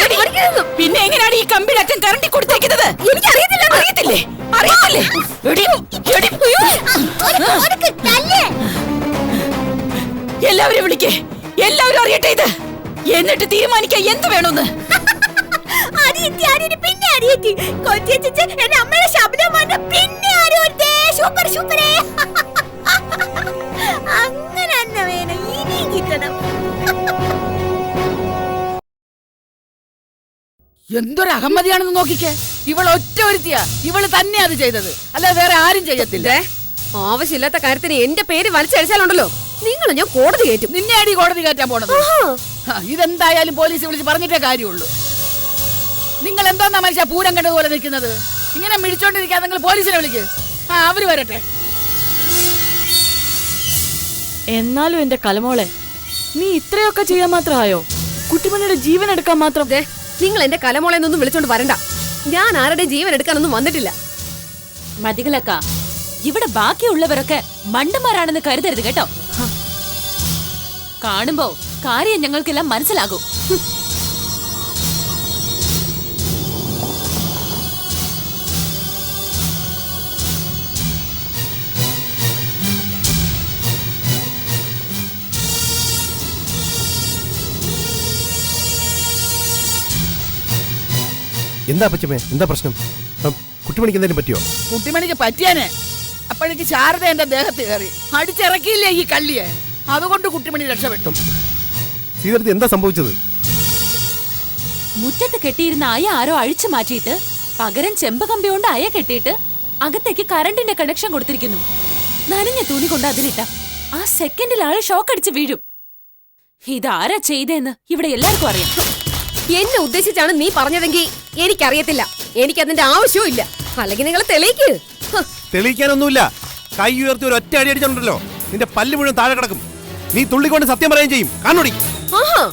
പിന്നെ എങ്ങനെയാണ് ഈ കമ്പിയുടെ അറ്റം കറണ്ടി കൊടുത്തേക്കുന്നത്? എനിക്കറിയത്തില്ല. അറിയത്തില്ലേ? അറിയത്തില്ലേ? എല്ലാവരും വിളിക്കേ, എല്ലാവരും അറിയട്ടെ ഇത്. എന്നിട്ട് തീരുമാനിക്കാൻ എന്ത് വേണമെന്ന്. പിന്നെ അറിയത്തി കൊച്ചേച്ചി എന്റെ അമ്മയുടെ ശബ്ദം വന്ന പിന്നെ ആരോരുത്തേ. സൂപ്പർ സൂപ്പറേ. അങ്ങനെ തന്നെ വേണം, ഇനിയും കിട്ടണം. എന്തൊരു അഹമ്മതിയാണെന്ന് നോക്കിക്കേ. ഇവള് ഒറ്റ ഒരുത്തിയാ, ഇവള് തന്നെ അത് ചെയ്തത്, അല്ല വേറെ ആരും ചെയ്യത്തില്ല. ആവശ്യമില്ലാത്ത കാര്യത്തിന് എന്റെ പേര് വലിച്ചഴിച്ചാലുണ്ടല്ലോ നിങ്ങൾ ഞാൻ കോടതി കയറ്റും. നിന്നെ അടി കോടതി കയറ്റാൻ പോണത്. ഇതെന്തായാലും പോലീസ് വിളിച്ച് പറഞ്ഞിട്ടേ കാര്യമുള്ളൂ. നിങ്ങൾ എന്താന്നാ മനുഷ്യ പൂരം കണ്ടതുപോലെ നിൽക്കുന്നത്? ഇങ്ങനെ മിടിച്ചോണ്ടിരിക്കാതെ നിങ്ങൾ പോലീസിനെ വിളിക്ക്. അവര് വരട്ടെ. എന്നാലും എന്റെ കലമോളെ, നീ ഇത്രയൊക്കെ ചെയ്യാൻ മാത്രമായോ? കുട്ടിമണിയുടെ ജീവൻ എടുക്കാൻ മാത്രം. നിങ്ങൾ എന്റെ കലമോളെ ഒന്നും വിളിച്ചോണ്ട് വരണ്ട. ഞാൻ ആരുടെ ജീവൻ എടുക്കാനൊന്നും വന്നിട്ടില്ല. മതികളക്ക, ഇവിടെ ബാക്കിയുള്ളവരൊക്കെ മണ്ടന്മാരാണെന്ന് കരുതരുത് കേട്ടോ. കാണുമ്പോ കാര്യം ഞങ്ങൾക്കെല്ലാം മനസ്സിലാകും. എന്താ പച്ചമ്മേ, എന്താ പ്രശ്നം? കുട്ടിമണിക്ക് എന്തെങ്കിലും പറ്റിയോ? കുട്ടിമണിക്ക് പറ്റിയാനെ അപ്പോഴേക്ക് ശാരദ എന്റെ ദേഹത്ത് കയറി അടിച്ചിറക്കിയില്ലേ ഈ കള്ളിയെ. അതുകൊണ്ട് കുട്ടിമണി രക്ഷപ്പെട്ടു. സീതർത്തി എന്താ സംഭവിച്ചത്? മുറ്റത്ത് കെട്ടിയിരുന്ന അയ ആരോ അഴിച്ചു മാറ്റിയിട്ട് പകരം ചെമ്പകമ്പി കൊണ്ട് അയ കെട്ടിയിട്ട് അകത്തേക്ക് കറണ്ടിന്റെ കണക്ഷൻ കൊടുത്തിരിക്കുന്നു. നനഞ്ഞ തുണി കൊണ്ട് അതിലിട്ട ആ സെക്കൻഡിൽ ആള് ഷോക്ക് അടിച്ച് വീഴും. ഇതാരാ ചെയ്തേന്ന് ഇവിടെ എല്ലാവർക്കും അറിയാം. എന്നെ ഉദ്ദേശിച്ചാണ് നീ പറഞ്ഞതെങ്കിൽ എനിക്കറിയത്തില്ല. എനിക്കതിന്റെ ആവശ്യവും ഇല്ല. അല്ലെങ്കിൽ നിങ്ങൾ തെളിയിക്ക്. തെളിയിക്കാനൊന്നുമില്ല. കൈ ഉയർത്തി ഒരു ഒറ്റ അടി അടിച്ചിട്ടുണ്ടല്ലോ, നിന്റെ പല്ല് മുഴുവൻ താഴെ കിടക്കും. നീ തുള്ളിക്കൊണ്ട് സത്യം പറയുകയും ചെയ്യും. കാണോടി. ആഹാ,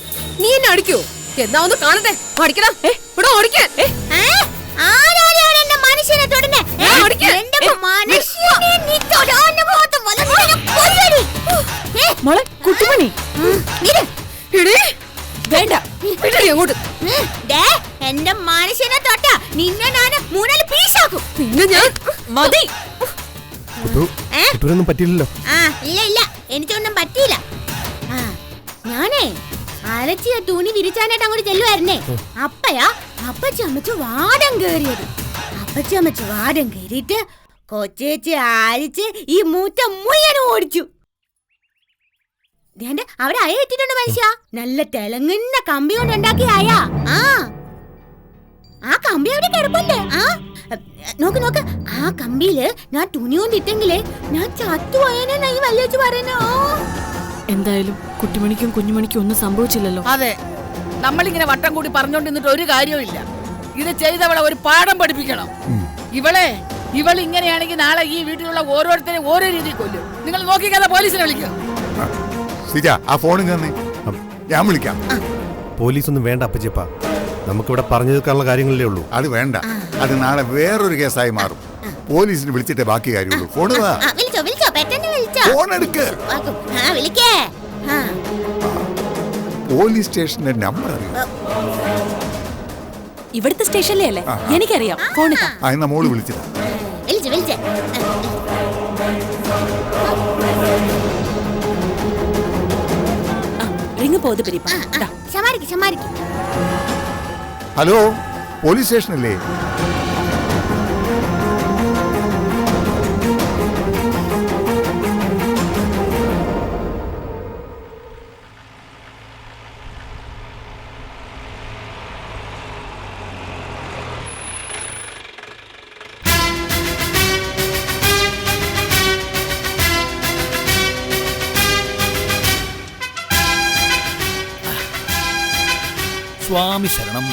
നീ എന്നെ അടിക്കോ? എന്നാ ഒന്ന് കാണട്ടെ. അടിക്കടാ. ഇവിടെ ഓടിക്കാൻ. മനുഷ്യനെ തൊടുന്നേ. മോളെ കുട്ടിമണി വേണ്ട, അങ്ങോട്ട്. എന്റെ മനുഷ്യനെ തൊട്ട നിന്നെ ഞാൻ മൂന്നാല് പീസാക്കും. പിന്നെ ഞാൻ മതി. പറ്റില്ലല്ലോ. ഇല്ല ഇല്ല, എനിക്കൊന്നും പറ്റിയില്ല. ഞാനേ അലച്ചിയ തുണി വിരിച്ചാനായിട്ട് അങ്ങോട്ട് ചെല്ലുവായിരുന്നേ. അപ്പയാ അപ്പച്ചമ്മച്ച് വാടം കേറിയത്. അപ്പച്ചമ്മച്ച് വാടം കേറിയിട്ട് കൊച്ചേച്ചി അരിച്ച് ഈ മൂറ്റ മുയ്യനും ഓടിച്ചു. അവിടെ അയ ഇട്ടിട്ടുണ്ട് മനുഷ്യ. നല്ല തിളങ്ങുന്ന കമ്പി കൊണ്ട് ഉണ്ടാക്കിയ അയ. ആ കമ്പി അവിടെ കിടപ്പുണ്ട്. നോക്ക് നോക്ക്, ആ കമ്പിയില് ഞാൻ തുണി കൊണ്ടിട്ടെങ്കിലേ ഞാൻ ചത്തുപോയനെ ഈ വല്യച്ചു പറയുന്നോ. എന്തായാലും കുട്ടിമണിക്കും കുഞ്ഞുമണിക്കും ഒന്നും സംഭവിച്ചില്ലല്ലോ. അതെ, നമ്മളിങ്ങനെ വട്ടം കൂടി പറഞ്ഞോണ്ടിരുന്നിട്ട് ഒരു കാര്യവും. ഇത് ചെയ്തവളെ ഒരു പാഠം പഠിപ്പിക്കണം. ഇവൾ ഇങ്ങനെയാണെങ്കിൽ നാളെ ഈ വീട്ടിലുള്ള ഓരോരുത്തരെയും ഓരോ രീതിയിൽ കൊല്ലും. നിങ്ങൾ നോക്കിക്കാതെ പോലീസിനെ വിളിക്കും. ആ ഫോണിൽ തന്നെ ഞാൻ വിളിക്കാം. പോലീസ് ഒന്നും വേണ്ട അപ്പച്ചപ്പ, നമുക്കിവിടെ പറഞ്ഞു തീർക്കാനുള്ള കാര്യങ്ങളല്ലേ ഉള്ളൂ. അത് വേണ്ട, അത് നാളെ വേറൊരു കേസായി മാറും. പോലീസിന് വിളിച്ചിട്ടേ ബാക്കി കാര്യമുള്ളൂ. ഫോൺ എടുക്ക്. പോലീസ് സ്റ്റേഷന്റെ നമ്പർ അറിയാം. ഇവിടുത്തെ സ്റ്റേഷനിലേ അല്ലേ? എനിക്കറിയാം. ഫോണിൽ എന്നാ മോള് വിളിച്ചതാ. போது பெரியப்பா இந்தா. சமாளிக்கு சமாளிக்கு. Hello police സ്റ്റേഷനല്ലേ? സ്വാമി ശരണം.